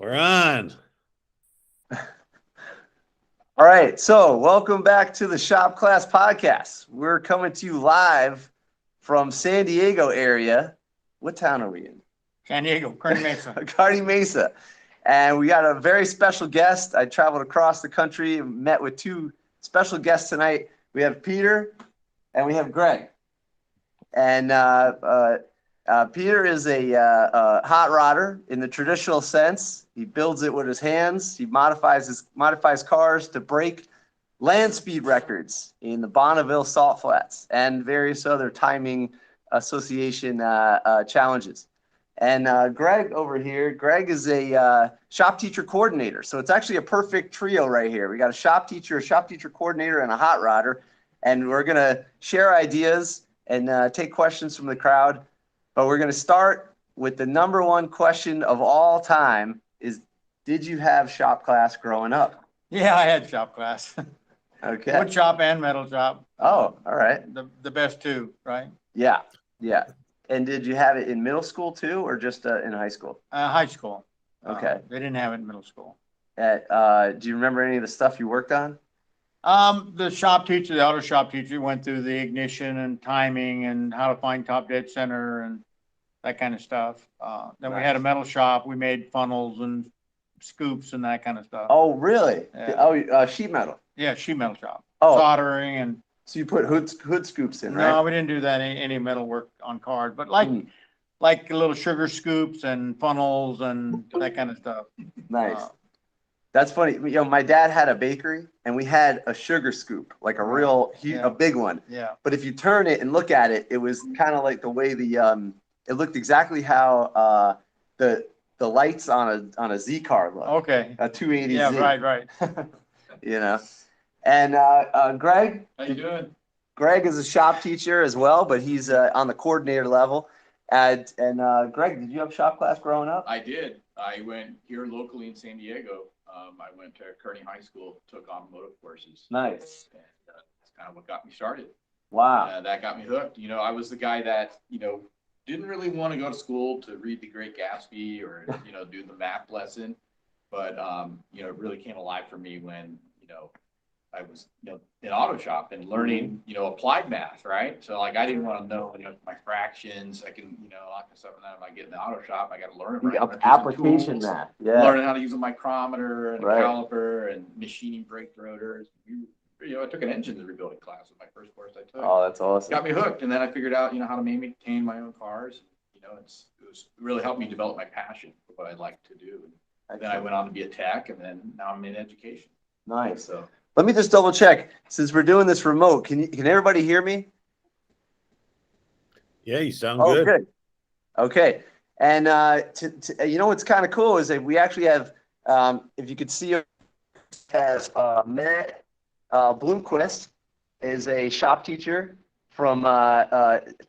We're on. All right, so welcome back to the Shop Class Podcast. We're coming to you live from San Diego area. What town are we in? San Diego, Kearny Mesa. Kearny Mesa. And we got a very special guest. I traveled across the country and met with two special guests tonight. We have Peter and we have Greg. And Peter is a hot rodder in the traditional sense. He builds it with his hands. He modifies cars to break land speed records in the Bonneville Salt Flats and various other timing association challenges. And Greg over here, Greg is a shop teacher coordinator. So it's actually a perfect trio right here. We got a shop teacher coordinator, and a hot rodder. And we're going to share ideas and take questions from the crowd. But we're going to start with the number one question of all time is, did you have shop class growing up? Yeah, I had shop class. Okay. Wood shop and metal shop. Oh, all right. The best two, right? Yeah. And did you have it in middle school too, or just in high school? High school. Okay. They didn't have it in middle school. Do you remember any of the stuff you worked on? The shop teacher, the auto shop teacher, went through the ignition and timing and how to find top dead center and that kind of stuff. Then we had a metal shop. We made funnels and scoops and that kind of stuff. Oh, really? Yeah. Oh, sheet metal. Yeah, sheet metal shop. Oh. Soldering and. So you put hood scoops in, right? No, we didn't do that any metal work on cars, but like little sugar scoops and funnels and that kind of stuff. Nice. That's funny. You know, my dad had a bakery and we had a sugar scoop, like a real a big one. Yeah. But if you turn it and look at it, it was kind of like the way it looked exactly how the lights on a Z car look. Okay. A 280Z. Yeah, right. You know. And Greg. How you doing? Greg is a shop teacher as well, but he's on the coordinator level. And Greg, did you have shop class growing up? I did. I went here locally in San Diego. I went to Kearny High School, took automotive courses. Nice. And that's kind of what got me started. Wow. That got me hooked. You know, I was the guy that, didn't really want to go to school to read The Great Gatsby or, do the math lesson. But, it really came alive for me when, I was, in auto shop and learning, applied math, right? So like, I didn't want to know, my fractions. I can, lock this up and then if I get in the auto shop, I got to learn it. Application math. Yeah. Learning how to use a micrometer and a caliper and machining brake rotors. I took an engine rebuilding class with my first course I took. Oh, that's awesome. Got me hooked. And then I figured out, how to maintain my own cars. It really helped me develop my passion for what I like to do. And then I went on to be a tech, and then now I'm in education. Nice. So let me just double check. Since we're doing this remote, can everybody hear me? Yeah, you sound good. good. Okay. And what's kind of cool is that we actually have, if you could see, has Matt Bloomquist is a shop teacher from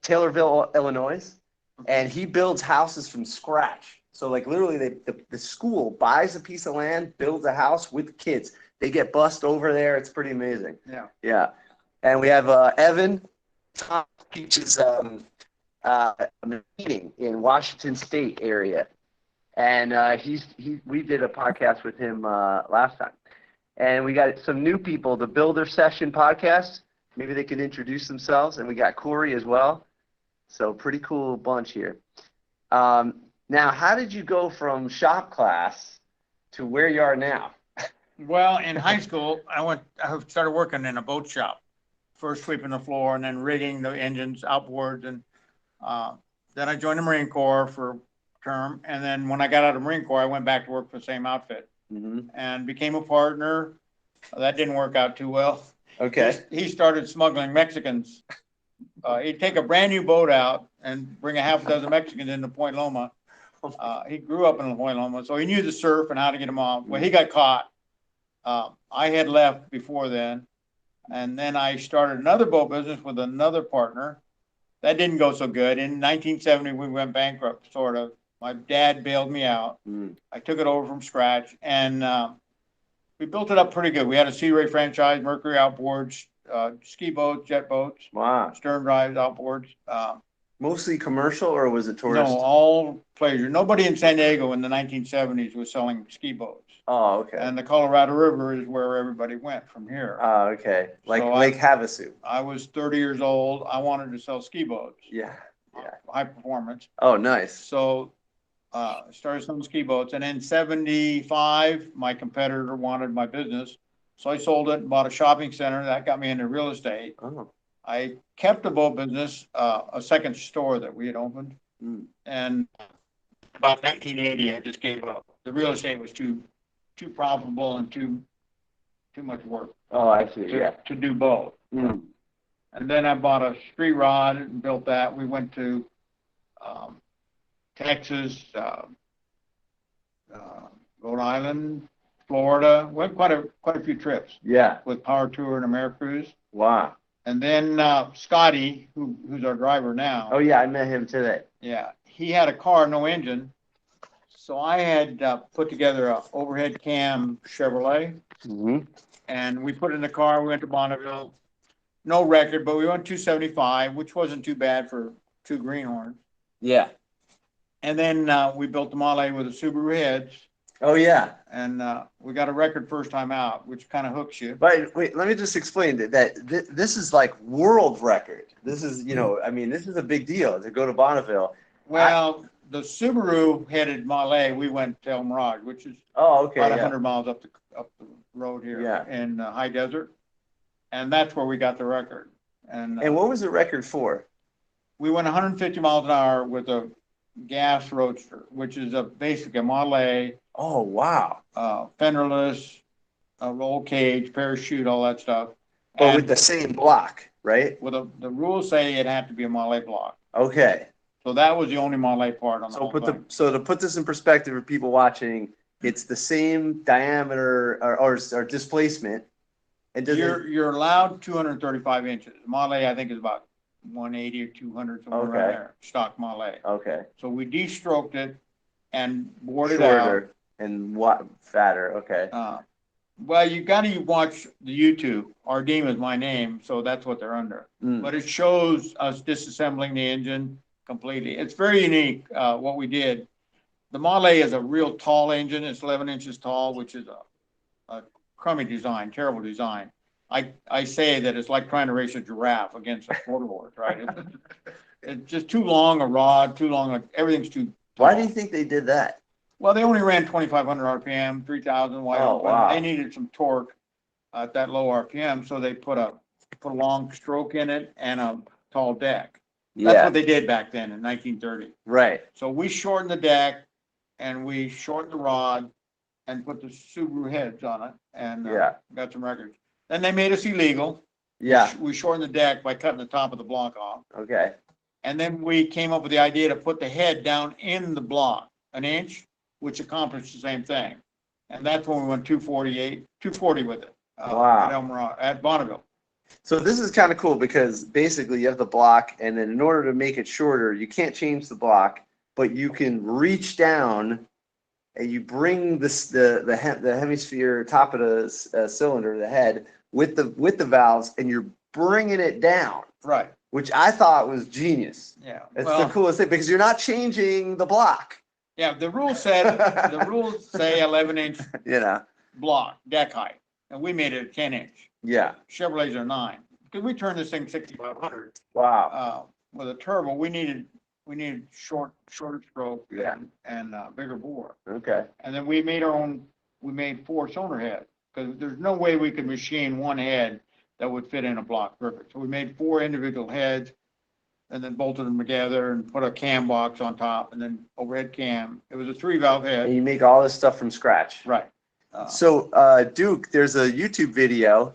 Taylorville, Illinois, and he builds houses from scratch. So like literally the school buys a piece of land, builds a house with kids. They get bussed over there. It's pretty amazing. Yeah. And we have Evan. Tom teaches a meeting in Washington State area, and we did a podcast with him last time. And we got some new people, the Builder Session podcast. Maybe they can introduce themselves. And we got Corey as well. So pretty cool bunch here. Now, how did you go from shop class to where you are now? Well, in high school, I started working in a boat shop, first sweeping the floor and then rigging the engines outboards. And then I joined the Marine Corps for a term. And then when I got out of the Marine Corps, I went back to work for the same outfit and became a partner. That didn't work out too well. Okay. He started smuggling Mexicans. He'd take a brand new boat out and bring a half a dozen Mexicans into Point Loma. He grew up in Point Loma, so he knew the surf and how to get them off. Well, he got caught. I had left before then, and then I started another boat business with another partner. That didn't go so good. In 1970, we went bankrupt, sort of. My dad bailed me out. I took it over from scratch, and we built it up pretty good. We had a Sea Ray franchise, Mercury outboards, ski boats, jet boats, Wow. stern drives, outboards. Mostly commercial, or was it No, tourist? all pleasure. Nobody in San Diego in the 1970s was selling ski boats. Oh, okay. And the Colorado River is where everybody went from here. Oh, okay. Like So Lake Havasu. I was 30 years old. I wanted to sell ski boats. Yeah. Yeah. High performance. Oh, nice. So started selling ski boats, and in 75, my competitor wanted my business. So I sold it and bought a shopping center. That got me into real estate. Oh. I kept the boat business, a second store that we had opened. And about 1980, I just gave up. The real estate was too profitable and too much work. Oh, I see. Yeah. To do both. Mm. And then I bought a street rod and built that. We went to Texas, Rhode Island, Florida. Went quite a few trips. Yeah. With Power Tour and Americruise. Wow. And then Scotty, who's our driver now. Oh yeah, I met him today. Yeah, he had a car, no engine. So I had put together a overhead cam Chevrolet, and we put it in the car. We went to Bonneville. No record, but we went 275, which wasn't too bad for two greenhorns. Yeah. And then we built the Model A with a Subaru heads. Oh yeah. And we got a record first time out, which kind of hooks you. But wait, let me just explain that this is like world record. This is, you know, I mean, this is a big deal to go to Bonneville. Well, the Subaru headed Model A, we went to El Mirage, which is about 100 miles up the road here in high desert. And that's where we got the record. And what was the record for? We went 150 miles an hour with a gas roadster, which is basically a Model A. Oh, wow. Fenderless, roll cage, parachute, all that stuff. But with the same block, right? Well, the rules say it had to be a Model A block. Okay. So that was the only Model A part on the whole thing. So to put this in perspective for people watching, it's the same diameter or displacement. And you're allowed 235 inches. Model A, I think, is about 180 or 200, somewhere around there. Stock Model A. Okay. So we de-stroked it and bored it out. And what fatter? Okay. Well, you got to watch the YouTube. Aardema is my name, so that's what they're under. But it shows us disassembling the engine completely. It's very unique what we did. The Model A is a real tall engine. It's 11 inches tall, which is a crummy design, terrible design. I say that it's like trying to race a giraffe against a quarter horse, right? It's just too long a rod, too long. Everything's too tall. Why do you think they did that? Well, they only ran 2,500 RPM, 3,000 wide open. Wow. They needed some torque at that low RPM, so they put a long stroke in it and a tall deck. That's what they did back then in 1930. Right. So we shortened the deck and we shortened the rod and put the Subaru heads on it and got some records. Then they made us illegal. Yeah. We shortened the deck by cutting the top of the block off. Okay. And then we came up with the idea to put the head down in the block, an inch, which accomplished the same thing. And that's when we went 240 with it. Wow. At Bonneville. So this is kind of cool because basically you have the block, and then in order to make it shorter, you can't change the block, but you can reach down and you bring the hemisphere top of the cylinder, the head, with the valves, and you're bringing it down. Right. Which I thought was genius. Yeah. It's the coolest thing because you're not changing the block. Yeah, the rules say 11-inch block, deck height. And we made it a 10-inch. Yeah. Chevrolets are 9. Because we turned this thing 6,500. Wow. With a turbo, we needed shorter stroke and bigger bore. Okay. And then we made 4 cylinder heads. Because there's no way we could machine one head that would fit in a block perfect. So we made 4 individual heads and then bolted them together and put a cam box on top and then overhead cam. It was a 3-valve head. And you make all this stuff from scratch. Right. So Duke, there's a YouTube video.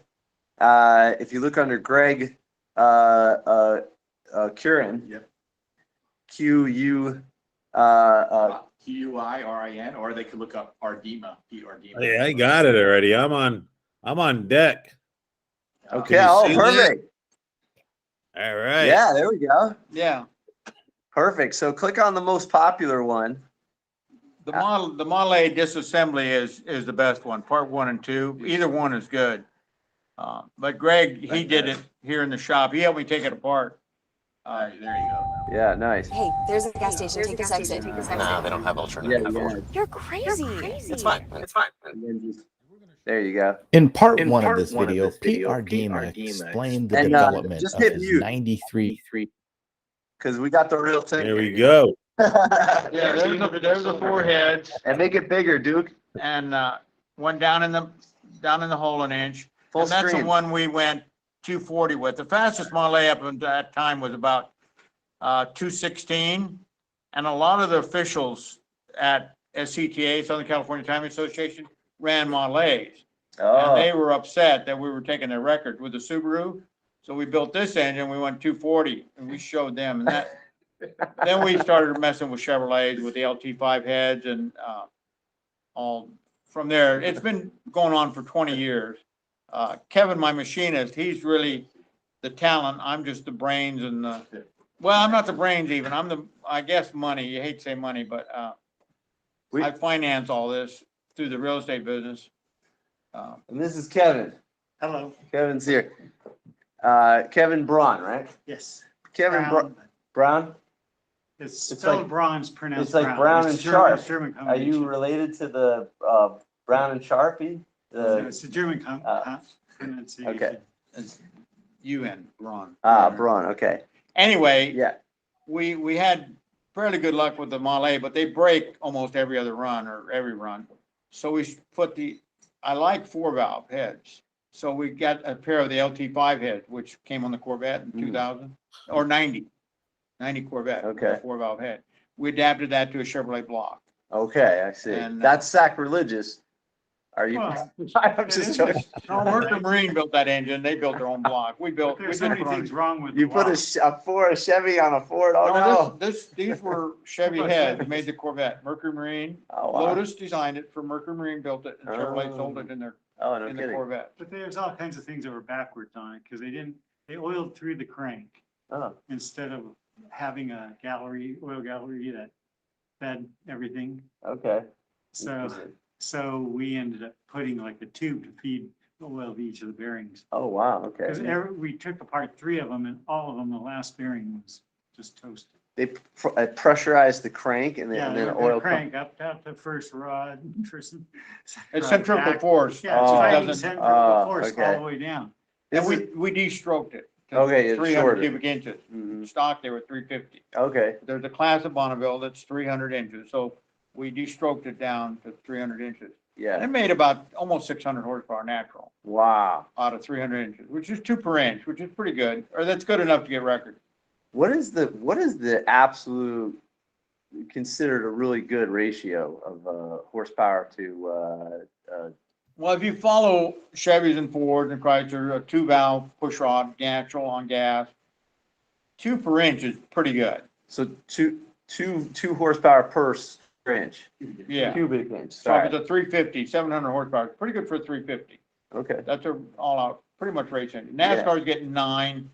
If you look under Greg Quirin, Q-U Q-U-I-R-I-N, or they could look up Aardema. Aardema. Hey, I got it already. I'm on deck. Okay. Oh, perfect. All right. Yeah, there we go. Yeah. Perfect. So click on the most popular one. The Model A disassembly is the best one. Part 1 and 2. Either one is good. But Greg, he did it here in the shop. He helped me take it apart. There you go. Yeah, nice. Hey, there's a gas station. Take this exit. Nah, they don't have alternative. You're crazy. It's fine. It's fine. And then just, there you go. In part one of this video, Pete Aardema explained the And, development just of hit his mute. 93. Because we got the real thing. There we go. Yeah, there's the four heads And make it bigger, Duke. and, one down in the hole an inch. Full And that's the screen. one we went 240 with. The fastest Model A up at that time was about 216. And a lot of the officials at SCTA, Southern California Timing Association, ran Model A's. And they Oh, were upset that we were taking their record with the Subaru. So we built this engine, we went 240 and we showed them and that. Then we started messing with Chevrolets with the LT5 heads and all from there. It's been going on for 20 years. Kevin, my machinist, he's really the talent. I'm just the brains and well, I'm not the brains even. I'm the, I guess, money. You hate to say money, but I finance all this through the real estate business. and this is Kevin. Hello, Kevin's here. Keven Braun, right? yes. Keven Braun? It's It's spelled like- Braun's pronounced it's like Brown. Brown It's and German- Sharp. German Are you combination. related to the Brown and Sharpie? No, The, it's a German pronunciation. okay. It's UN, Ron. Braun, okay. Anyway, Yeah. we had fairly good luck with the Model A, but they break almost every other run or every run. So we put I like 4-valve heads. So we got a pair of the LT5 heads, which came on the Corvette in 2000 or 90 Corvette. with a Okay. 4-valve head. We adapted that to a Chevrolet block. Okay, I see. And, That's sacrilegious. Are you? Well, I'm it just is joking. No, Mercury Marine built that engine. They built their own block. We But built. we there's so did many it on- things wrong with You the put law. a Chevy on a Ford? Oh, no. These were Chevy What about heads, Chevys? made the Corvette. Mercury Marine, Oh, wow. Lotus designed it for Mercury Marine, built it, and Chevrolet sold it in their, Oh, no in the kidding. Corvette. But there's all kinds of things that were backwards on it because they oiled through the crank Oh, instead of having a oil gallery that fed everything. okay. So, Interesting. so we ended up putting like a tube to feed the oil to each of the bearings. Oh, wow, okay. Because we took apart 3 of them and all of them, the last bearing was just toasted. They pressurized the crank and Yeah, then the oil. crank up the first rod. First, It's rod centrifugal back. force. Yeah, it's Oh. fighting Doesn't- centrifugal force all okay. the way down. And This is- we de-stroked it. to Okay, it's 300 shorter. cubic inches. Mhm. Stock, they were 350. Okay, There's a class at Bonneville that's 300 inches, so we de-stroked it down to 300 inches. And yeah. it made about almost 600 horsepower natural Wow. out of 300 inches, which is 2 per inch, which is pretty good, or that's good enough to get record. What is the absolute considered a really good ratio of horsepower to Well, if you follow Chevys and Fords and Chrysler, a 2-valve push rod, natural on gas, 2 per inch is pretty good. so two horsepower per inch? Yeah. Cubic inch, So if sorry. it's a 350, 700 horsepower, it's pretty good for a 350. Okay. That's a all out, pretty much race engine. Yeah. NASCAR's getting 9,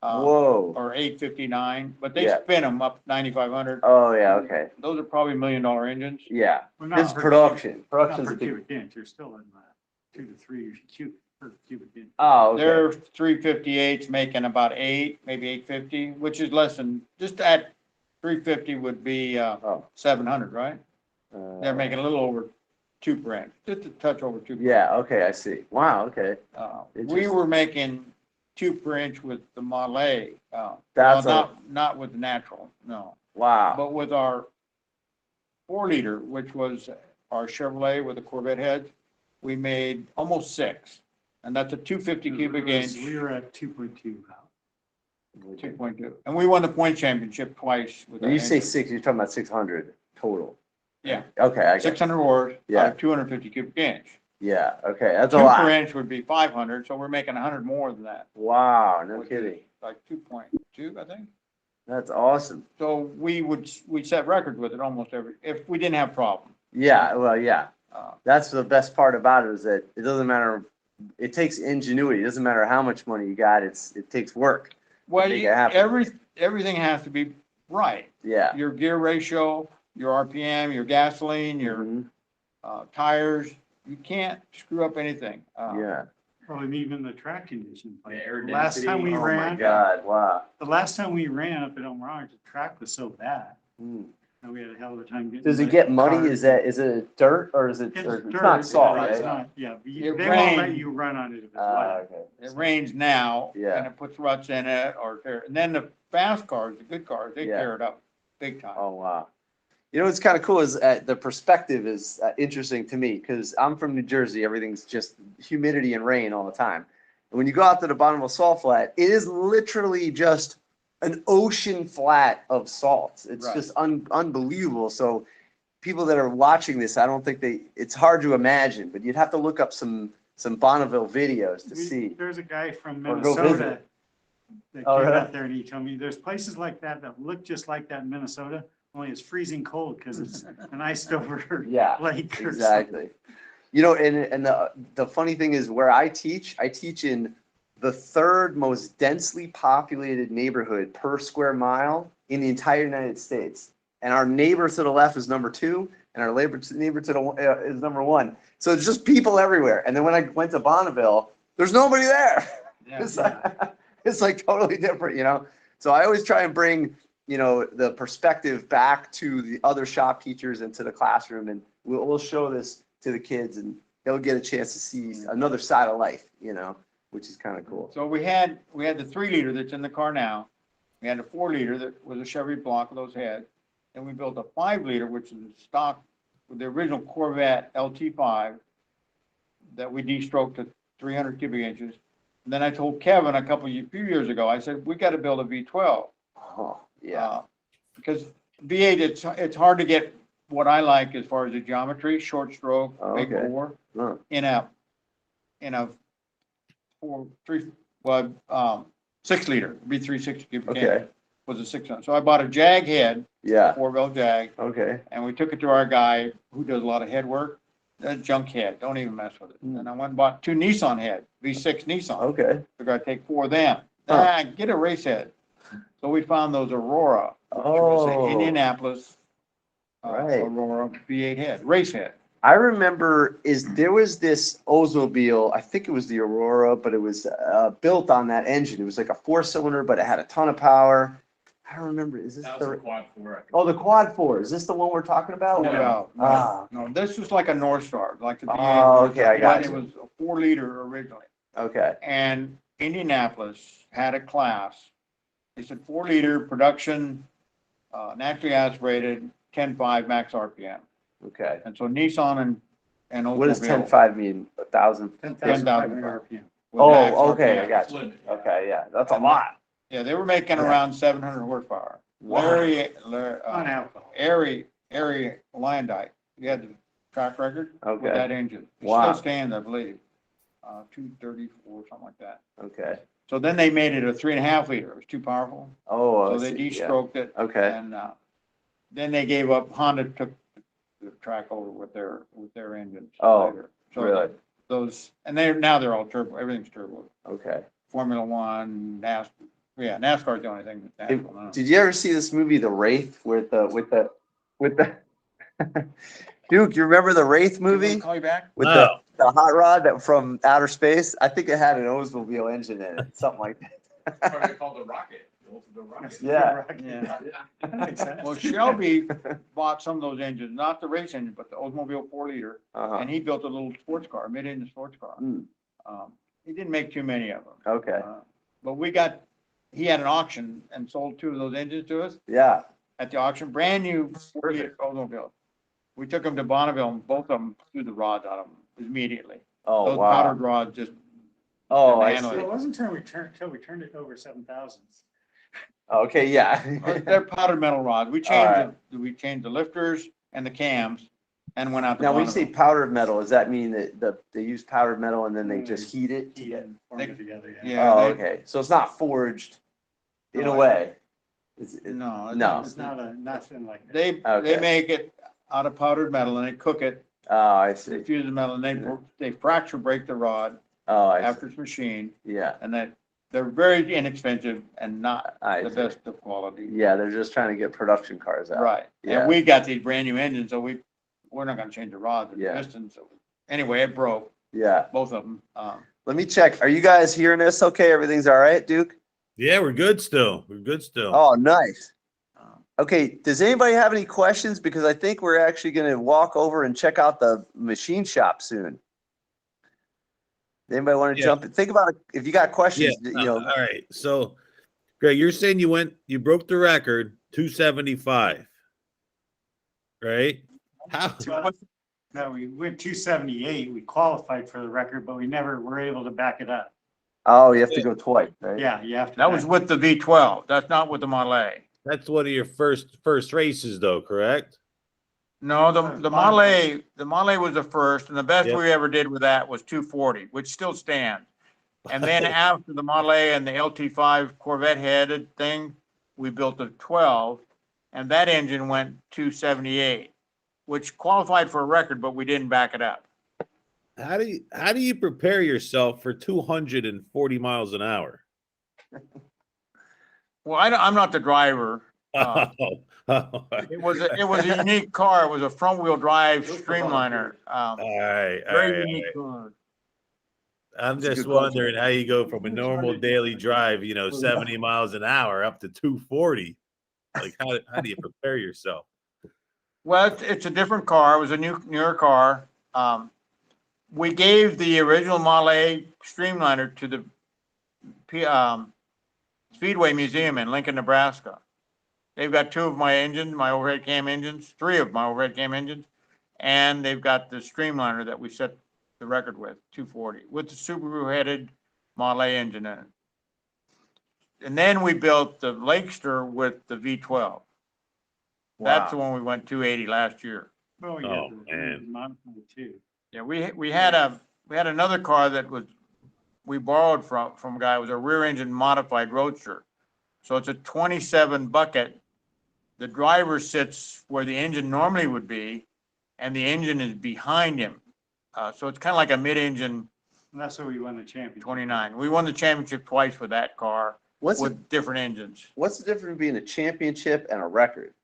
Whoa. or 859, but they Yeah. spin them up 9,500. Oh, yeah, okay. Those are probably $1 million engines. Yeah. Well, This is per production. Not Production's per a big. cubic inch, you're still in 2 to 3 per cubic inch. Oh, okay. Their 358's making about 8, maybe 850, which is less than, just at 350 would be Oh. 700, right? They're making a little over 2 per inch, just a touch over 2 per inch. Yeah, okay, I see. Wow, okay. We Interesting. were making 2 per inch with the Model A. That's Not with the natural, no. Wow. But with our 4-liter, which was our Chevrolet with the Corvette heads, we made almost 6. And that's a 250 cubic inch, We were at 2.2 about. 2.2. And we won the point championship twice with When that you say engine. 6, you're talking about 600 total. Yeah. Okay, I get it. 600 horse, Yeah. out of 250 cubic inch. Yeah, okay, that's 2 a per lot. inch would be 500, so we're making 100 more than that. Wow, no which is kidding. Like 2.2, I think. That's awesome. So we set records with it almost if we didn't have problems. Yeah, well, yeah. Uh, That's the best part about it is that it doesn't matter. It takes ingenuity. It doesn't matter how much money you got. It takes work. Well, Make it happen. everything has to be right. Yeah. Your gear ratio, your RPM, your gasoline, your Mhm. tires. You can't screw up anything. Yeah. Well, and even the track conditions. Like, The air the last time we density. Oh my ran, God, wow. the last time we ran up at Elm Ridge, the track was so bad. Hmm. And we had a hell of a time getting. Does it the get muddy? cars. Is it dirt or is it, It's or dirt. it's not salt, It's right? not, yeah, but It they won't let rained. you run on it if it's Ah, wet. okay. It rains now. Yeah. And it puts ruts in it or tear, and then the fast cars, the good cars, they Yeah. tear it up big time. Oh, wow. You know, what's kind of cool is the perspective is interesting to me because I'm from New Jersey. Everything's just humidity and rain all the time. And when you go out to the Bonneville Salt Flat, it is literally just an ocean flat of salt. It's Right. just unbelievable. So people that are watching this, I don't think it's hard to imagine, but you'd have to look up some Bonneville videos to see. There's a guy from Or go Minnesota visit. that Oh, came really? out there and he told me there's places like that look just like that in Minnesota, only it's freezing cold because it's an iced over Yeah, lake or something. Exactly. You know, and the funny thing is where I teach in the third most densely populated neighborhood per square mile in the entire United States. And our neighbor to the left is number 2, and our neighbor to the is number 1. So it's just people everywhere. And then when I went to Bonneville, there's nobody there. Yeah. It's like totally different, you know? So I always try and bring, you know, the perspective back to the other shop teachers and to the classroom. And we'll show this to the kids and they'll get a chance to see another side of life, you know, which is kind of cool. So we had the 3-liter that's in the car now. We had a 4-liter that was a Chevy block with those heads. And we built a 5-liter, which is stock with the original Corvette LT5 that we de-stroked to 300 cubic inches. And then I told Kevin few years ago, I said, we got to build a V12. Oh, yeah. Because V8, it's hard to get what I like as far as the geometry, short stroke, Oh, big okay. bore, Huh. in a 6-liter, V360 cubic Okay. engine was a 600. So I bought a Jag head, Yeah. 4-wheel Jag, Okay. and we took it to our guy who does a lot of head work. That junk head, don't even mess with it. And I went and bought 2 Nissan head, V6 Nissan. Okay. We're gonna take 4 of them. Huh. Get a race head. So we found those Aurora, which was Oh. an Indianapolis Right. Aurora V8 head, race head. I remember there was this Oldsmobile, I think it was the Aurora, but it was built on that engine. It was like a 4-cylinder, but it had a ton of power. I don't remember. Is this That was the the quad 4. I think. Oh, the Quad 4. Is this the one we're talking about? No, Ah. no, this was like a North Star, like the V8. Oh, okay, I got It you. was a 4-liter originally. Okay. And Indianapolis had a class. They said 4-liter production, naturally aspirated, 10.5 max RPM. Okay. And so Nissan and What does Oldsmobile 10.5 mean? 1,000? 10,500 RPM. was max Oh, okay. RPM. I got you. Okay. Yeah. That's a lot. Yeah, they were making Yeah. around 700 horsepower. Wow. On alcohol. Airy Landite, he had the track record with Okay. that engine. It Wow. still stands, I believe. 234, something like that. Okay. So then they made it a 3.5-liter. It was too powerful. Oh, So I they see. Yeah. de-stroked it. Okay. And then they gave up. Honda took the track over with their engines. Oh, later. So really? Those, and they're all turbo. Everything's turbo. Okay. Formula One, NASCAR. Yeah, NASCAR's the only thing that's Hey, national now. Did you ever see this movie, The Wraith, with the Duke? You remember the Wraith movie Call you back? with No. the hot rod that from outer space? I think it had an Oldsmobile engine in it, something like that. Probably called the Rocket. The Rocket. Yeah. Yeah. That makes sense. Well, Shelby bought some of those engines, not the race engine, but the Oldsmobile 4-liter, Uh-huh. and he built a little sports car, mid-engine sports car. Hmm. He didn't make too many of them. Okay. But he had an auction and sold 2 of those engines to us Yeah. at the auction, brand new 4-liter Oldsmobile. We took them to Bonneville and both of them threw the rods out of them immediately. Oh, Those wow. powdered rods just, Oh, I handle see. Well, it wasn't until we turned it over 7,000s. Okay, yeah. they're powdered metal rods. We All changed the lifters and the cams and went out to Now, when you say Bonneville. powdered metal, does that mean that they use powdered metal and then they just heat it? to get- Formed it together, yeah. Yeah, Oh, they- okay. So it's not forged in a No, way. No. No. It's nothing like that. They Okay. make it out of powdered metal and they cook it, Oh, I see. they fuse the metal and they fracture break the rod Oh, I see. after it's machined, Yeah, and that they're very inexpensive and not I the see. best of quality. Yeah, they're just trying to get production cars out. Right. Yeah. And we got these brand new engines, so we're not gonna change the rods or the Yeah. pistons. So anyway, it broke, Yeah. both of them. Let me check. Are you guys hearing this? Okay, everything's all right, Duke? Yeah, we're good still. We're good still. Oh, nice. Okay, does anybody have any questions? Because I think we're actually going to walk over and check out the machine shop soon. Anybody want to jump in? Think about it. If you got questions, All right. So, Greg, you're saying you broke the record 275, right? How? No, we went 278. We qualified for the record, but we never were able to back it up. Oh, you have to go twice, right? Yeah, you have to. That was with the V12. That's not with the Model A. That's one of your first races, though, correct? No, the Model A was the first, and the best Yep. we ever did with that was 240, which still stands. And then after the Model A and the LT5 Corvette headed thing, we built a 12, and that engine went 278, which qualified for a record, but we didn't back it up. How do you prepare yourself for 240 miles an hour? Well, I'm not the driver. It was a unique car. It was a front wheel drive Streamliner. All right. Very unique car. I'm just wondering how you go from a normal daily drive, 70 miles an hour up to 240. Like, how do you prepare yourself? Well, it's a different car. It was a newer car. We gave the original Model A Streamliner to the Speedway Museum in Lincoln, Nebraska. They've got two of my engines, my overhead cam engines, three of my overhead cam engines, and they've got the Streamliner that we set the record with, 240, with the Subaru headed Model A engine in it. And then we built the Lakester with the V12. That's the one we went 280 last year. Oh, yeah. Oh, man. Modified too. Yeah, we had another car that we borrowed from a guy. It was a rear engine modified Roadster. So it's a 27 bucket. The driver sits where the engine normally would be, and the engine is behind him. So it's kind of like a mid-engine And that's where we won the championship. 29. We won the championship twice with that car with different engines. What's the difference between a championship and a record?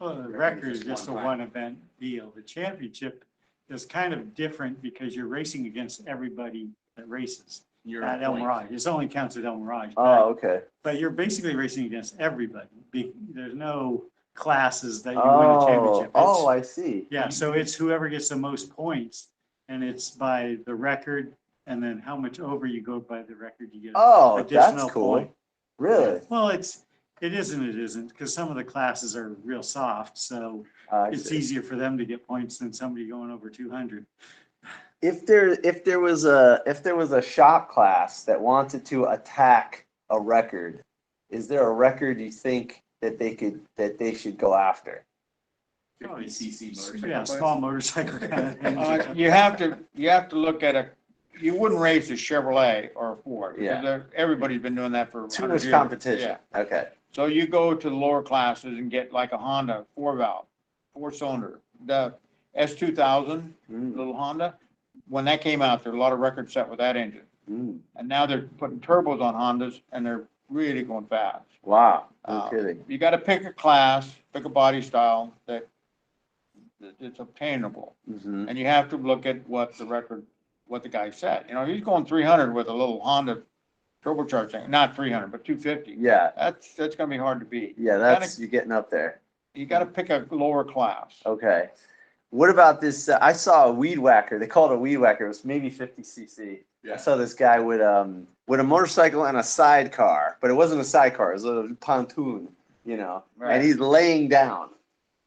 Well, the record is just a one event deal. The championship is kind of different because you're racing against everybody that races at El Mirage. It only counts at El Mirage. Oh, okay. But you're basically racing against everybody. There's no classes that you win a championship. Oh, I see. Yeah, so it's whoever gets the most points, and it's by the record, and then how much over you go by the record, you get. Oh, additional that's cool. point. Really? Well, it isn't, because some of the classes are real soft, so it's easier for them to get points than somebody going over 200. If there was a shop class that wanted to attack a record, is there a record you think that they should go after? 50cc motorcycle. Yeah, small motorcycle kind of thing. You have to look at you wouldn't race a Chevrolet or a Ford. Yeah. Because everybody's been doing that for Too 100 much years. competition. Yeah. Okay. So you go to the lower classes and get like a Honda 4-valve, 4-cylinder, the S2000 little Honda. When that came out, there were a lot of records set with that engine. And now they're putting turbos on Hondas, and they're really going fast. Wow. No kidding. You got to pick a class, pick a body style that it's obtainable. Mm-hmm. And you have to look at what the guy said. He's going 300 with a little Honda turbocharged thing, not 300, but 250. Yeah. That's going to be hard to beat. Yeah, you're getting up there. You got to pick a lower class. Okay. What about this? I saw a weed whacker. They called it a weed whacker. It was maybe 50cc. Yeah. I saw this guy with a motorcycle and a sidecar, but it wasn't a sidecar. It was a pontoon, Right. and he's laying down,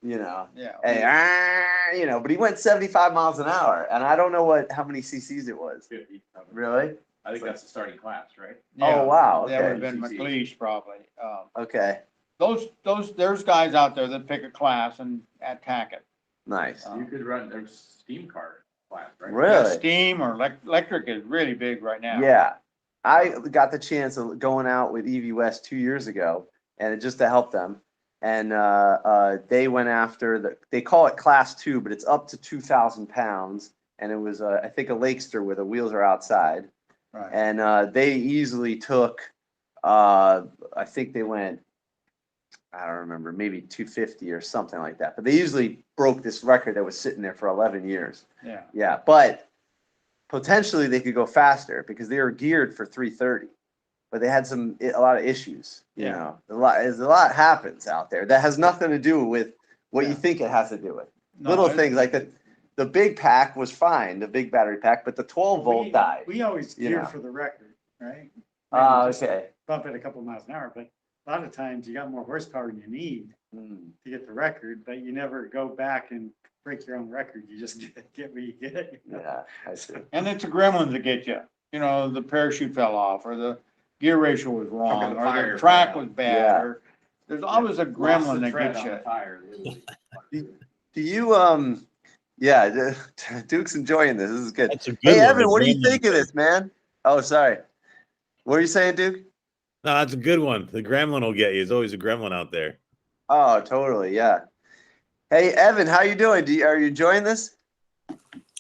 Yeah. And, but he went 75 miles an hour, and I don't know how many cc's it was. 50. Really? I think that's the starting class, right? Oh, wow. That would have Okay. been McLeish probably. Okay. There's guys out there that pick a class and attack it. Nice. You could run there's steam car class, right? Really? Steam or electric is really big right now. Yeah. I got the chance of going out with EV West 2 years ago, and just to help them. And they went after they call it class 2, but it's up to 2,000 pounds. And it was, I think, a Lakester where the wheels are outside. Right. And they easily took, I think they went, I don't remember, maybe 250 or something like that. But they usually broke this record that was sitting there for 11 years. Yeah. Yeah. But potentially they could go faster because they were geared for 330, but they had a lot of issues. You know, a lot happens out there that has nothing to do with what you think it has to do with. No, Little things like the big pack was fine, the big battery pack, but the 12 volt died. We always you gear know. for the record, right? Okay. Bump it a couple miles an hour, but a lot of times you got more horsepower than you need to get the record, but you never go back and break your own record. You just get what you get. You know? Yeah, I see. And it's a gremlin that get you. You know, the parachute fell off, or the gear ratio was wrong, the or tire the track fell was out. bad, Yeah. or there's always a gremlin that gets you. Tire, literally. Do you yeah, Duke's enjoying this. This is good. That's a good Hey one. Evan, the what do you gremlin think of thing. this, man? Oh, sorry. What are you saying, Duke? No, that's a good one. The gremlin will get you. There's always a gremlin out there. Oh, totally. Yeah. Hey, Evan, how you doing? Are you enjoying this?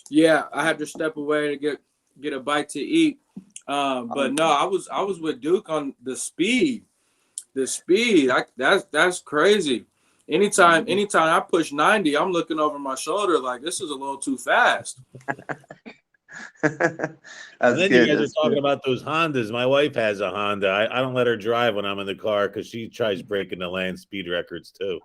Yeah, I had to step away to get a bite to eat. But no, I was with Duke on the speed. The speed, that's crazy. Anytime I push 90, I'm looking over my shoulder like this is a little too fast. That's And then good. you guys That's are talking good. about those Hondas. My wife has a Honda. I don't let her drive when I'm in the car because she tries breaking the land speed records too.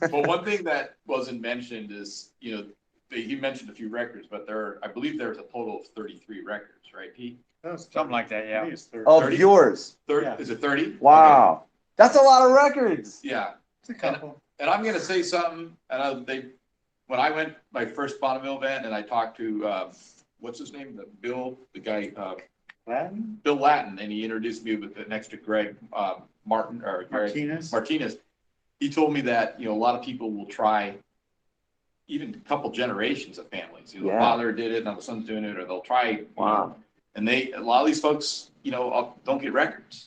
But one thing that wasn't mentioned is, he mentioned a few records, but I believe there's a total of 33 records, right, Pete? Something like that, yeah. Of 30? yours. 30? Yeah. Is it 30? Wow. That's a lot of records. Okay. Yeah. It's a couple. And I'm going to say something, and when I went my first Bonneville event and I talked to, what's his name? Bill Latin, and he introduced me next to Greg Martinez. He told me that, a lot of people will try even a couple generations of families. The father did it, now the son's doing it, or they'll try. Wow. And a lot of these folks, don't get records.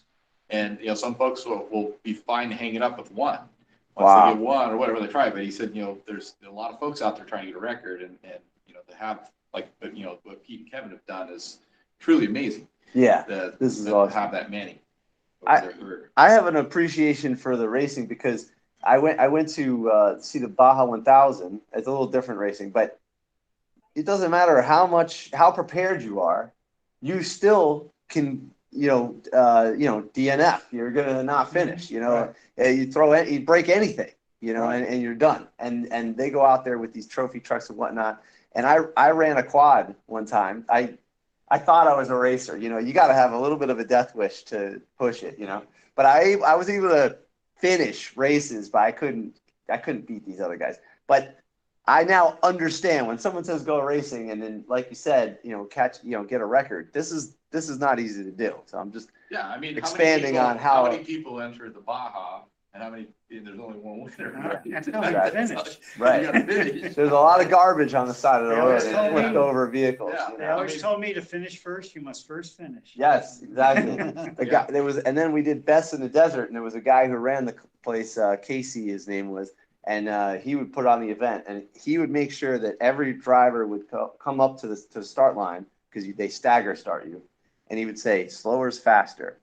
And, some folks will be fine hanging up with one. Once they get one or whatever they try. But he said, there's a lot of folks out there trying to get a record, and to have what Pete and Kevin have done is truly amazing. Yeah. This is awesome. To have that many. I have an appreciation for the racing because I went to see the Baja 1000. It's a little different racing, but it doesn't matter how prepared you are, you still can DNF. You're gonna not finish. You break anything, and you're done. And they go out there with these trophy trucks and whatnot. And I ran a quad one time. I thought I was a racer. You got to have a little bit of a death wish to push it. But I was able to finish races, but I couldn't beat these other guys. But I now understand when someone says go racing, and then like you said, get a record. This is not easy to do. So I'm just expanding on how many people entered the Baja and how many. There's only one winner. Right. There's a lot of garbage on the side of the road and flipped over vehicles. Yeah. They always told me to finish first. You must first finish. Yes, exactly. And then we did Best in the Desert, and there was a guy who ran the place, Casey, his name was, and he would put on the event, and he would make sure that every driver would come up to the start line because they stagger start you, and he would say, slower's faster,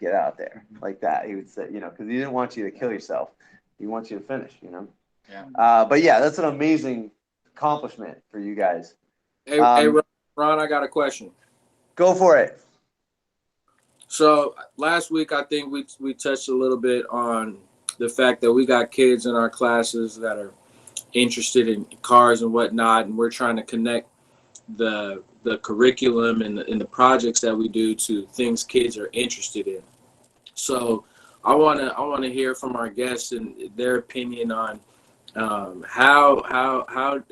get out there, like that. He would say, because he didn't want you to kill yourself. He wants you to finish, Yeah. But yeah, that's an amazing accomplishment for you guys. Hey, Ron, I got a question. Go for it. So last week, I think we touched a little bit on the fact that we got kids in our classes that are interested in cars and whatnot, and we're trying to connect the curriculum and the projects that we do to things kids are interested in. So I want to hear from our guests and their opinion on how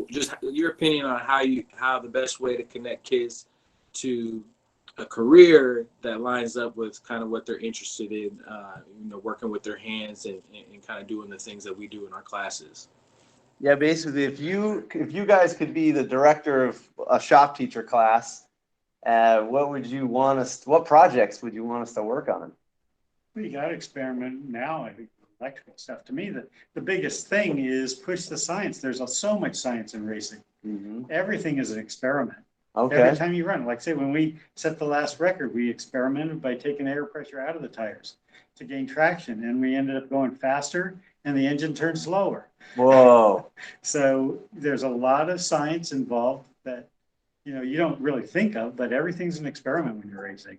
just your opinion on how the best way to connect kids to a career that lines up with kind of what they're interested in, working with their hands and kind of doing the things that we do in our classes. Yeah, basically, if you guys could be the director of a shop teacher class, what projects would you want us to work on? We got to experiment now. I think electrical stuff. To me, the biggest thing is push the science. There's so much science in racing. Mm-hmm. Everything is an experiment. Okay. Every time you run, like say when we set the last record, we experimented by taking air pressure out of the tires. to gain traction, and we ended up going faster and the engine turned slower. Whoa. So there's a lot of science involved that, you know, you don't really think of, but everything's an experiment when you're racing.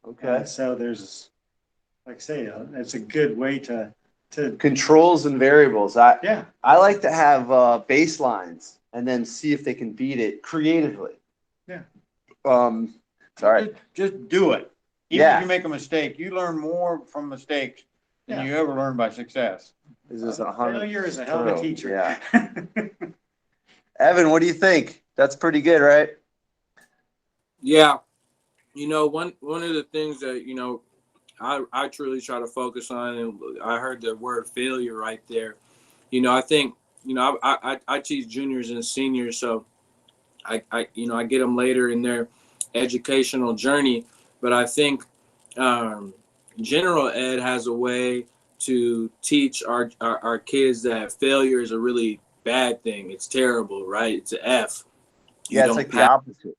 Okay. So there's, like I say, it's a good way to Controls and variables. yeah. I like to have baselines and then see if they can beat it creatively. Yeah. Sorry. Just do it. Even Yeah. if you make a mistake, you learn more from mistakes than you ever learn by success. This is Failure is a hell of a teacher. Yeah. Evan, what do you think? That's pretty good, right? Yeah. You know, one of the things that, you know, I truly try to focus on, and I heard the word failure right there. You know, I think, you know, I teach juniors and seniors, so I you know, I get them later in their educational journey, but I think general ed has a way to teach our kids that failure is a really bad thing. It's terrible, right? It's an F. Yeah, it's like the opposite.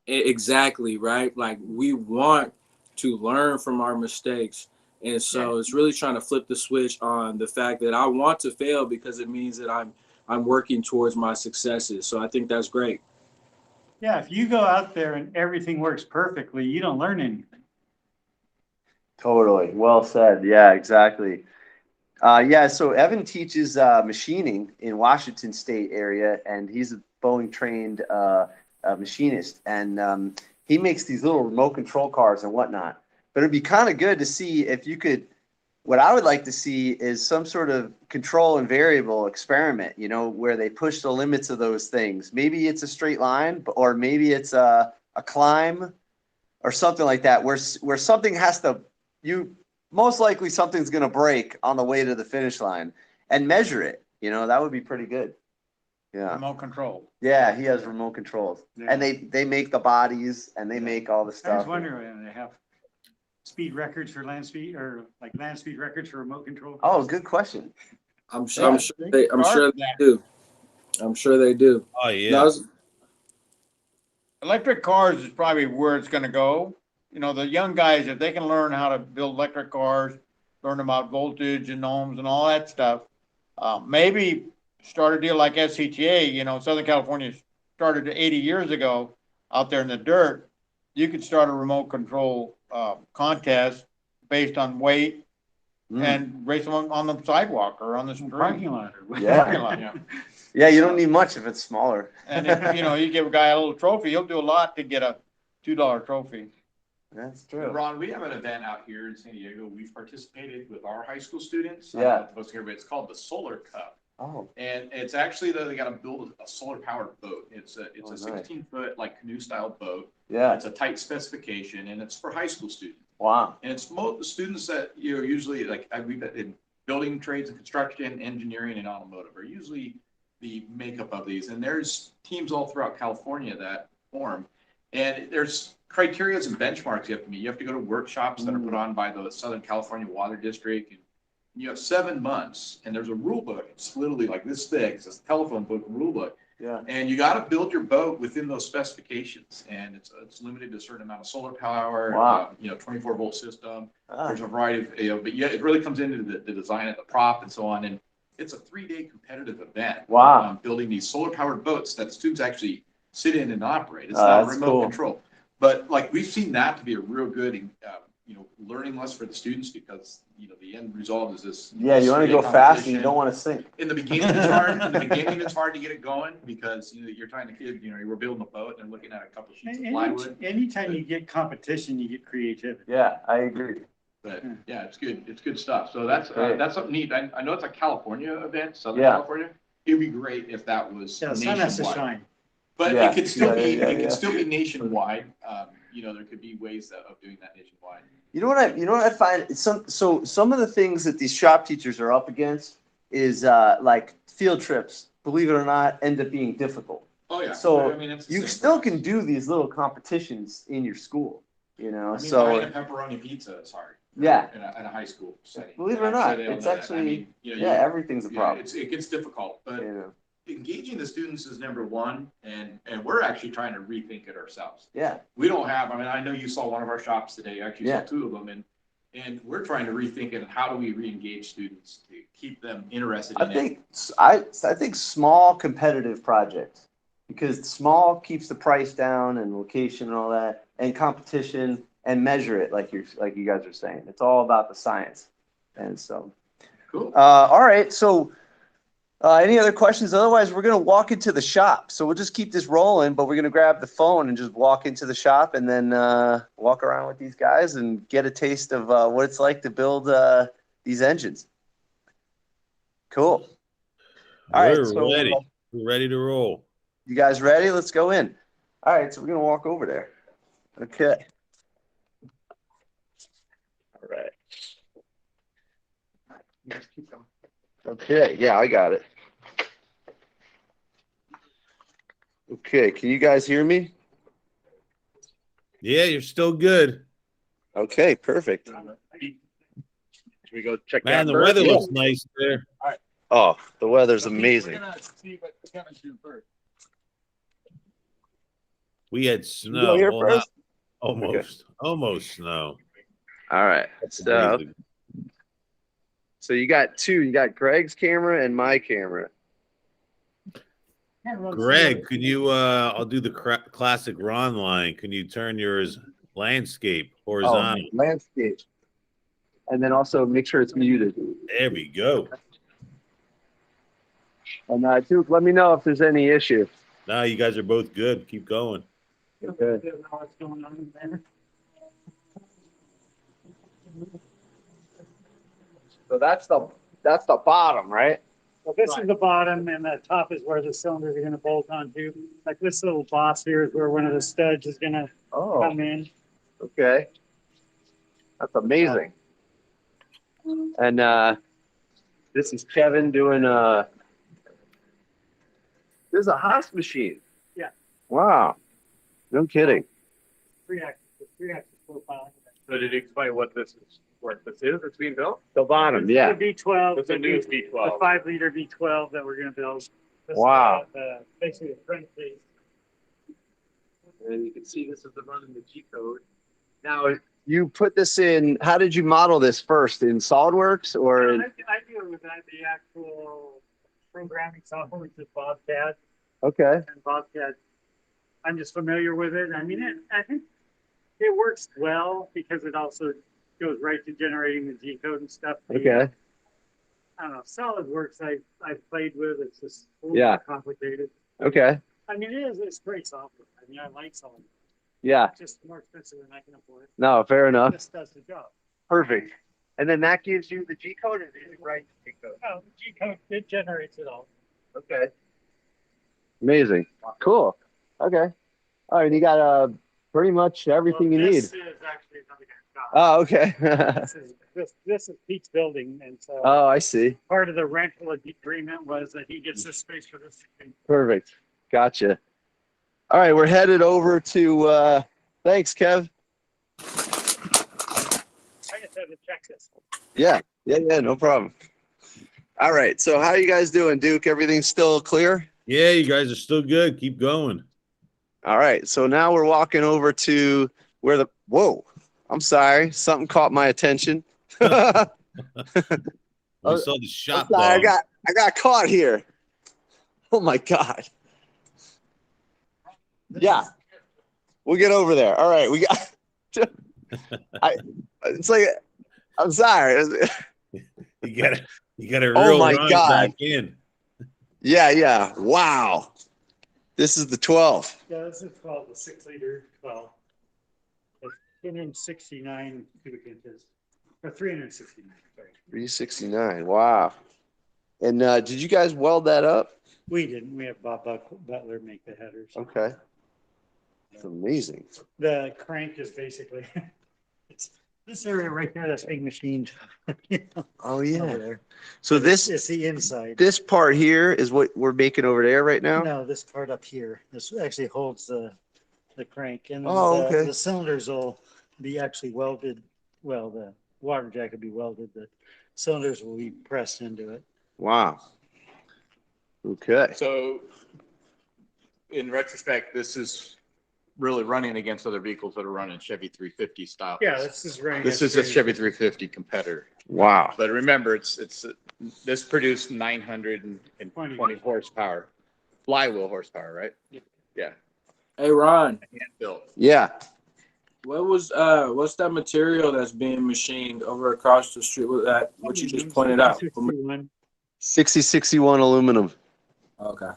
Exactly, right? Like, we want to learn from our mistakes. And so it's really trying to flip the switch on the fact that I want to fail because it means that I'm working towards my successes. So I think that's great. Yeah, if you go out there and everything works perfectly, you don't learn anything. Totally. Well said. Yeah, exactly. Yeah, so Evan teaches machining in Washington State area, and he's a Boeing trained machinist, and he makes these little remote control cars and whatnot. But it'd be kind of good to see if you could. What I would like to see is some sort of control and variable experiment, you know, where they push the limits of those things. Maybe it's a straight line, or maybe it's a climb or something like that, where something has to, most likely something's going to break on the way to the finish line, and measure it. You know, that would be pretty good. Yeah. Remote control. Yeah, he has remote controls, and they make the bodies and they make all the I stuff. was wondering when they have speed records for land speed, or like land speed records for remote control. Oh, good question. I'm sure they do. I'm sure they do. Oh yeah. Electric cars is probably where it's going to go. You know, the young guys, if they can learn how to build electric cars, learn about voltage and ohms and all that stuff, maybe start a deal like SCTA. You know, Southern California started 80 years ago out there in the dirt. You could start a remote control contest based on weight and race them on the sidewalk or on the street. Parking lot. Yeah. Parking lot, yeah. Yeah, you don't need much if it's smaller. And if, you know, you give a guy a little trophy, he'll do a lot to get a $2 trophy. That's true. Ron, we have an event out here in San Diego. We've participated with our high school students. Yeah. It's called the Solar Cup. Oh. And it's actually, they got to build a solar powered boat. It's a 16-foot like canoe style boat. Yeah. It's a tight specification, and it's for high school students. Wow. And it's most students that, you know, usually like we've in building trades and construction, engineering, and automotive are usually the makeup of these. And there's teams all throughout California that form, and there's criterias and benchmarks you have to meet. You have to go to workshops that are put on by the Southern California Water District, and you have 7 months, and there's a rule book. It's literally like this thick. It's a telephone book rule book. Yeah. And you got to build your boat within those specifications, and it's limited to a certain amount of solar power. Wow. 24-volt system. There's a variety of, but yeah, it really comes into the design of the prop and so on. And it's a 3-day competitive event. Wow. Building these solar powered boats that students actually sit in and operate. It's not remote control, but like we've seen that to be a real good, learning lesson for the students, because the end result is this. Yeah, you want to go fast and you don't want to sink. In the beginning, it's hard. In the beginning, it's hard to get it going because you're trying to kid. We're building a boat and looking at a couple sheets of plywood. Anytime you get competition, you get creativity. Yeah, I agree. But yeah, it's good. It's good stuff. So that's something neat. I know it's a California event, Southern Yeah. California. It'd be great if that was Yeah, the sun has to shine. But Yeah. it could still be. Yeah, It yeah. could still be nationwide. There could be ways of doing that nationwide. You know what I find? Some of the things that these shop teachers are up against is like field trips, believe it or not, end up being difficult. Oh yeah. So it's the you same still process. can do these little competitions in your school, Buying so a pepperoni pizza is hard. yeah. In a high school setting. Believe it or I'm sure not, they all it's know that. actually, you everything's a yeah, problem. it gets difficult, but You know? engaging the students is number one, and we're actually trying to rethink it ourselves. Yeah. We don't have, I know you saw one of our shops today, you actually Yeah. saw 2 of them, and And we're trying to rethink it. How do we re-engage students to keep them interested I in it? think I think small competitive projects, because small keeps the price down and location and all that, and competition, and measure it like you guys are saying. It's all about the science. And so, Cool. All right. So, any other questions? Otherwise, we're gonna walk into the shop. So we'll just keep this rolling, but we're gonna grab the phone and just walk into the shop, and then walk around with these guys and get a taste of what it's like to build these engines. Cool. All right, We're so, ready. We're ready to roll. You guys ready? Let's go in. All right, so we're gonna walk over there. Okay. All right. Okay, yeah, I got it. Okay, can you guys hear me? Yeah, you're still good. Okay, perfect. Should we go check Man, that the first? weather Yeah. looks nice there. Oh, the weather's amazing. We had You snow. go here Well, not first? almost snow. All right. That's So, amazing. so you got two. You got Greg's camera and my camera. Greg, can you I'll do the classic Ron line. Can you turn yours landscape horizontal? Oh, landscape. And then also make sure it's muted. There we go. And Duke, let me know if there's any issue. Now you guys are both good. Keep going. Okay. So that's the bottom, right? Well, this is the bottom, and the top is where the cylinders are gonna bolt onto. Like this little boss here is where one of the studs is gonna Oh, come in. okay. That's amazing. And this is Kevin doing this is a Haas machine. Yeah. Wow. No kidding. Three axis profile. So did you explain what this is? It's being built? The bottom, yeah. The V12. It's a new The V12. 5-liter V12 that we're gonna build. This is, Wow. Basically the front piece. And you can see this is the running the G code. Now you put this in. How did you model this first? In SolidWorks or? I deal with that, the actual programming software, which is Bobcat. Okay. And Bobcat, I'm just familiar with it. I mean, I think it works well because it also goes right to generating the G code and stuff. Okay. I don't know. SolidWorks I've played with. It's just a little Yeah. more complicated. Okay. I mean, it's great software. I mean, I like SolidWorks. Yeah. It's just more expensive than I can afford. No, fair enough. This does the job. Perfect. And then that gives you the G code, or is it right G code? No, the G code, it generates it all. Okay. Amazing. Cool. Okay. All right. You got pretty much everything you need. This is actually another guy's job. Oh, okay. This is Pete's building, and so Oh, I see. part of the rental agreement was that he gets this space for this. Perfect. Gotcha. All right. We're headed over to, thanks, Kev. I just had to check this. Yeah. Yeah. No problem. All right. So how you guys doing, Duke? Everything's still clear? Yeah, you guys are still good. Keep going. All right. So now we're walking over to where whoa, I'm sorry. Something caught my attention. We saw the shop I'm sorry, dog. I got caught here. Oh my God. Yeah. We'll get over there. All right. We got, it's like, I'm sorry. You gotta Oh reel my Ron God. back in. Yeah. Wow. This is the 12. Yeah, this is 12, the 6-liter 12. It's 369 cubic inches, or 369. Sorry. 369. Wow. And did you guys weld that up? We didn't. We have Bob Butler make the headers. Okay. It's amazing. The crank is basically it's this area right there that's being machined. Oh over yeah. there. So It's this the inside. this part here is what we're making over there right now? No, this part up here. This actually holds the crank, and Oh, okay. the cylinders will be actually welded. Well, the water jack will be welded. The cylinders will be pressed into it. Wow. Okay. So in retrospect, this is really running against other vehicles that are running Chevy 350 style. Yeah, this is running. This is a Chevy 350 competitor. Wow. But remember, this produced 920 horsepower, flywheel horsepower, right? Yeah. Hey, Ron, Hand built. Yeah. what's that material that's being machined over across the street with that, what you just pointed out? 6061 aluminum. Okay.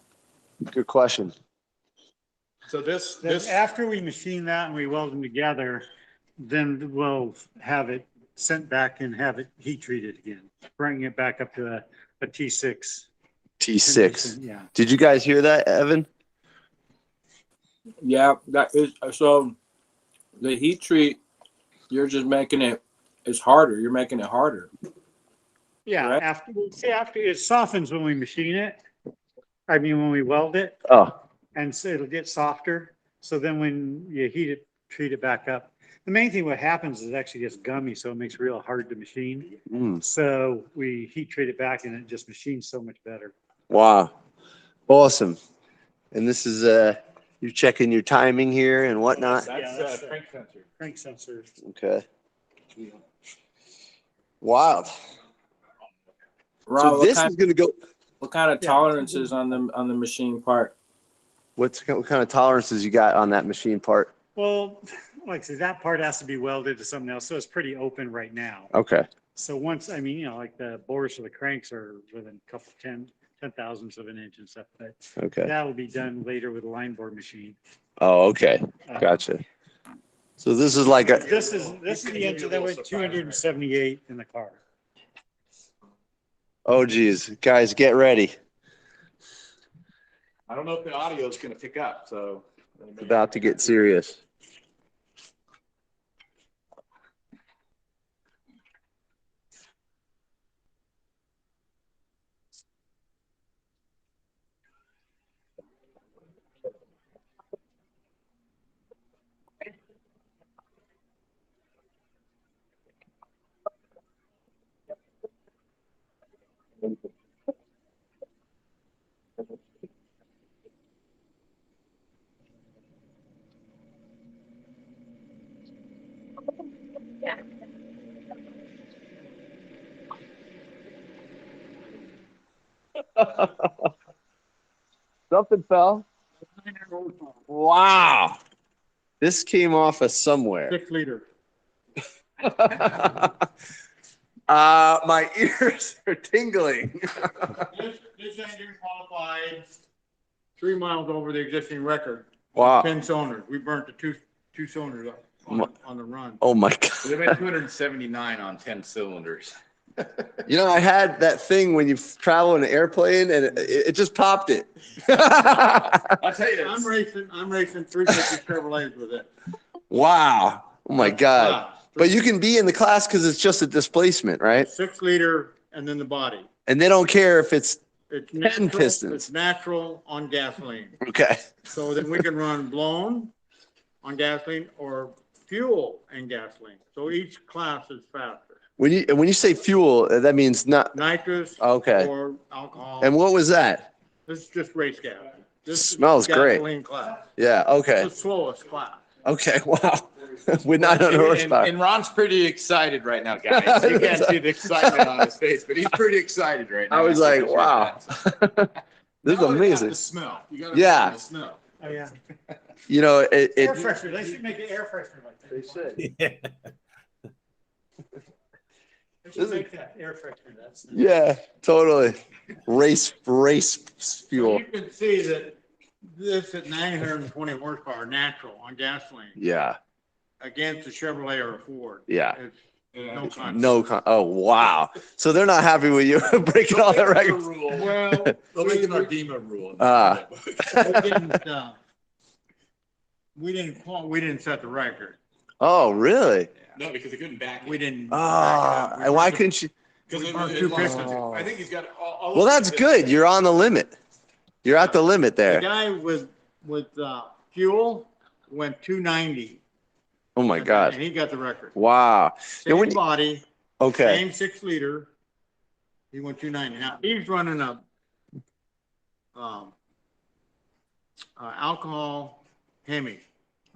Good question. So this After we machine that and we weld them together, then we'll have it sent back and have it heat treated again, bringing it back up to a T6. T6. Yeah. Did you guys hear that, Evan? Yeah, that is so. The heat treat, you're just making it's harder. You're making it harder. Yeah, Right. after it softens when we machine it. I mean, when we weld it, Oh, and so it'll get softer. So then when you treat it back up. The main thing what happens is it actually gets gummy, so it makes it real hard to machine. So we heat treat it back and it just machines so much better. wow. Awesome. And this is, you're checking your timing here and whatnot. That's crank sensor. Crank sensor. Okay. Wild. Ron, So this is going to go, what kind of tolerances on the machine part? what kind of tolerances you got on that machine part? Well, like I said, that part has to be welded to something else. So it's pretty open right now. Okay. So once, I mean, like the bores for the cranks are within a couple 10 thousandths of an inch and stuff, but Okay. that will be done later with a line bore machine. Oh, okay. Gotcha. So this is like a, This is the engine that went 278 in the car. oh geez, guys, get ready. I don't know if the audio is going to pick up, so It's about to get serious. Something fell. Wow. This came off of somewhere. 6 liter. My ears are tingling. This engine qualified 3 miles over the existing record. Wow. 10 cylinders. We burnt the two cylinders up on the run. Oh my God. they went 279 on 10 cylinders. You know, I had that thing when you travel in an airplane and it just popped it. I'll tell you I'm this. racing 350 Chevrolets with it. Wow. Oh my God. Wow. But you can be in the class because it's just a displacement, right? 6 liter and then the body. And they don't care if it's It's 10 natural, pistons. It's natural on gasoline. Okay. So then we can run blown on gasoline or fuel and gasoline. So each class is faster. When you say fuel, that means not Nitrous okay. or alcohol. And what was that? This is just race gas. This Smells is great. gasoline class. Yeah. Okay. It's the slowest class. Okay. Wow. With 900 horsepower. And Ron's pretty excited right now, guys. You can't see the excitement on his face, but he's pretty excited right now. I was like, wow. This is amazing. The smell. You gotta Yeah. the smell. Oh, yeah. You know, Air it freshener. They should make an air freshener like that. they should. Yeah. They should make that air freshener. That's Yeah, totally. Race fuel. You can see that this at 920 horsepower, natural on gasoline, Yeah. against a Chevrolet or a Ford. Yeah. It's no contest. No. Oh, wow. So they're not happy with you breaking all the records. Well, They'll make an Aardema rule. we didn't set the record. Oh, really? No, because they couldn't back it. We didn't. Ah, and why couldn't you? Because we it burned was 2 lost. pistons. I think he's got all. Well, that's good. You're on the limit. You're at the limit The there. guy with fuel went 290. Oh my And God. he got the record. Wow. Same when you- body, Okay. same 6 liter. He went 290. Now he's running a alcohol Hemi.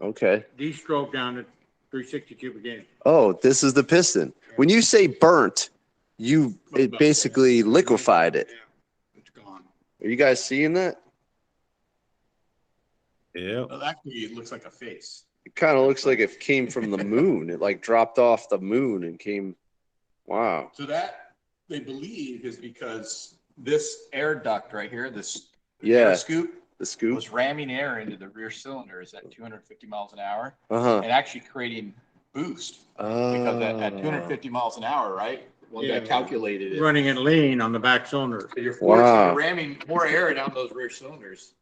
Okay. De-stroke down to 360 cubic inch. Oh, this is the piston. When you say burnt, it basically liquefied it. Yeah, it's gone. Are you guys seeing that? Yeah. Well, actually, it looks like a face. It kind of looks like it came from the moon. It like dropped off the moon and came. Wow. So that they believe is because this air duct right here, this Yeah. air scoop, The scoop. was ramming air into the rear cylinders at 250 miles an hour Uh-huh. and actually creating boost. Because at 250 miles an hour, right? One guy calculated it. Running it lean on the back cylinder. So you're Wow. ramming more air down those rear cylinders.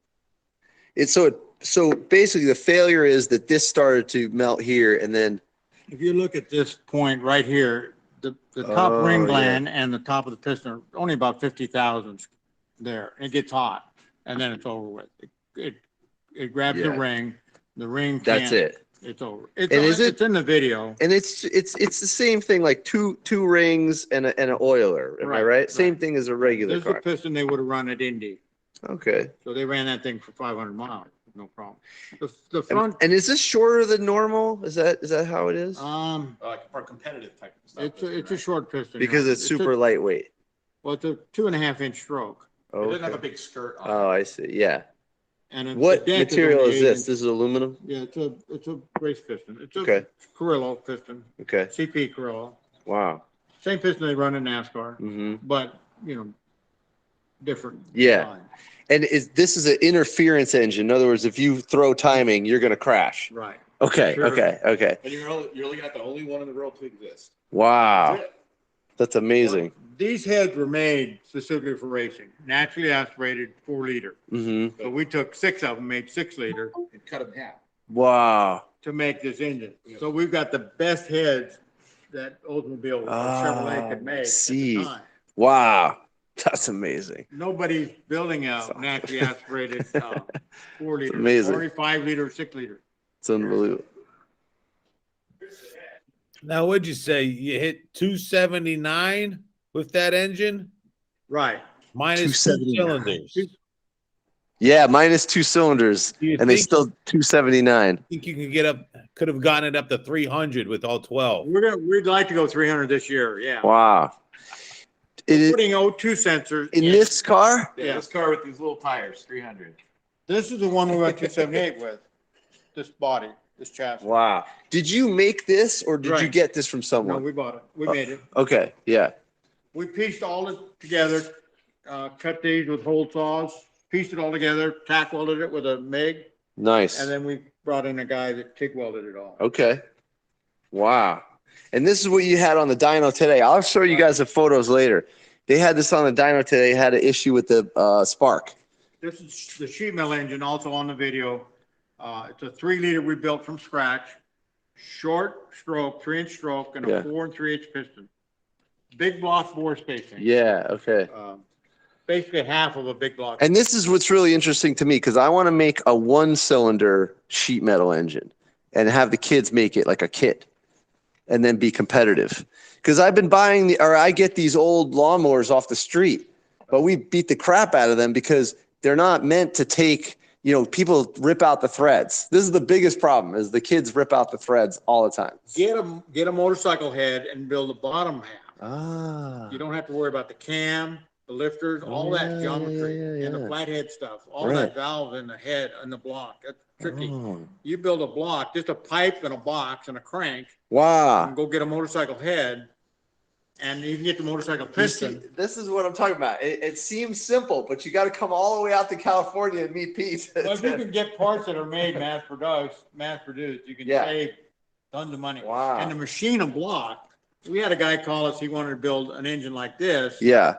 So basically the failure is that this started to melt here and then. If you look at this point right here, the top Oh, ring yeah. gland and the top of the piston are only about 50 thousandths there. It gets hot and then it's over with. It grabs the Yeah. ring That's can't. it. It's over. It's in the video. And it's the same thing, like two rings and an oiler. Am I Right, right? Same right. thing as a regular This is the car. piston they would have run at Indy. Okay. So they ran that thing for 500 miles, no problem. The front, And is this shorter than normal? Is that how it is? Like for competitive type of stuff. it's a short piston. Because yeah. it's super lightweight. Well, it's a 2.5 inch stroke. It doesn't have a Okay. big skirt on Oh, I see. Yeah. And it's What the deck material only is 8 this? inches. This is aluminum? Yeah, it's a race piston. It's a Okay. Carrillo piston, Okay. CP Carrillo. Wow. Same piston they run in NASCAR, Mm-hmm. but different. Yeah. design. And this is an interference engine. In other words, if you throw timing, you're going to crash. Right. Okay. Sure. Okay. And you're looking at the only one in the world to exist. Wow. That's it. That's amazing. These heads were made specifically for racing, naturally aspirated 4-liter. Mm-hmm. So we took 6 of them, made 6-liter And cut them in half. Wow. to make this engine. So we've got the best heads that Oldsmobile or Chevrolet could make at see. the time. Wow. That's amazing. Nobody's building a naturally aspirated 4-liter, amazing. or a 5-liter, 6-liter. It's unbelievable. Now, what'd you say? You hit 279 with that engine? Right. Minus 2 cylinders. Yeah, minus 2 cylinders, Do you and they think- still 279. I think you could have gotten it up to 300 with all 12. We'd like to go 300 this year. Yeah. Wow. It is Putting O2 sensors in this car? Yeah, this car with these little tires, 300. This is the one we went 278 with. This body, this chassis. Wow. Did you make this or did you Right. get this from No, someone? we bought it. We made it. Okay. Yeah. We pieced all it together, cut these with hole saws, pieced it all together, tack welded it with a MIG, Nice. and then we brought in a guy that TIG welded it all. Okay. Wow. And this is what you had on the dyno today. I'll show you guys the photos later. They had this on the dyno today. They had an issue with the spark. This is the sheet metal engine also on the video. It's a 3-liter we built from scratch, short stroke, 3-inch stroke, and a Yeah. 4 and 3-inch piston. Big block bore spacing. Yeah. Okay. Basically half of a big block. And this is what's really interesting to me because I want to make a 1-cylinder sheet metal engine and have the kids make it like a kit and then be competitive. Because I've been I get these old lawnmowers off the street, but we beat the crap out of them because they're not meant to take, people rip out the threads. This is the biggest problem is the kids rip out the threads all the time. Get a motorcycle head and build the bottom half. Ah. You don't have to worry about the cam, the lifters, all that geometry and the flathead stuff, all Right. that valve in the head and the block. That's tricky. Oh. You build a block, just a pipe and a box and a crank, Wow. and go get a motorcycle head, and you can get the motorcycle You see, piston. this is what I'm talking about. It seems simple, but you got to come all the way out to California and meet Pete. Well, if you can get parts that are made mass produced, you can Yeah. save tons of money. Wow. And the machine a block, we had a guy call us, he wanted to build an engine like this. Yeah.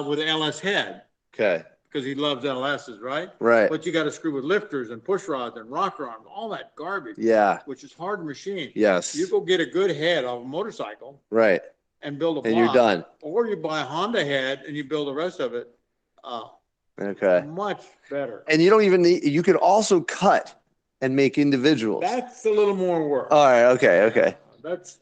With an LS head, Okay. because he loves LSs, right? Right. But you got to screw with lifters and push rods and rocker arms, all that garbage, Yeah. which is hard to machine. Yes. You go get a good head of a motorcycle Right. and build a block. And you're done. Or you buy a Honda head and you build the rest of it. Okay. Much better. And you don't even need, you can also cut and make individuals. That's a little more work. All right. Okay. Okay. That's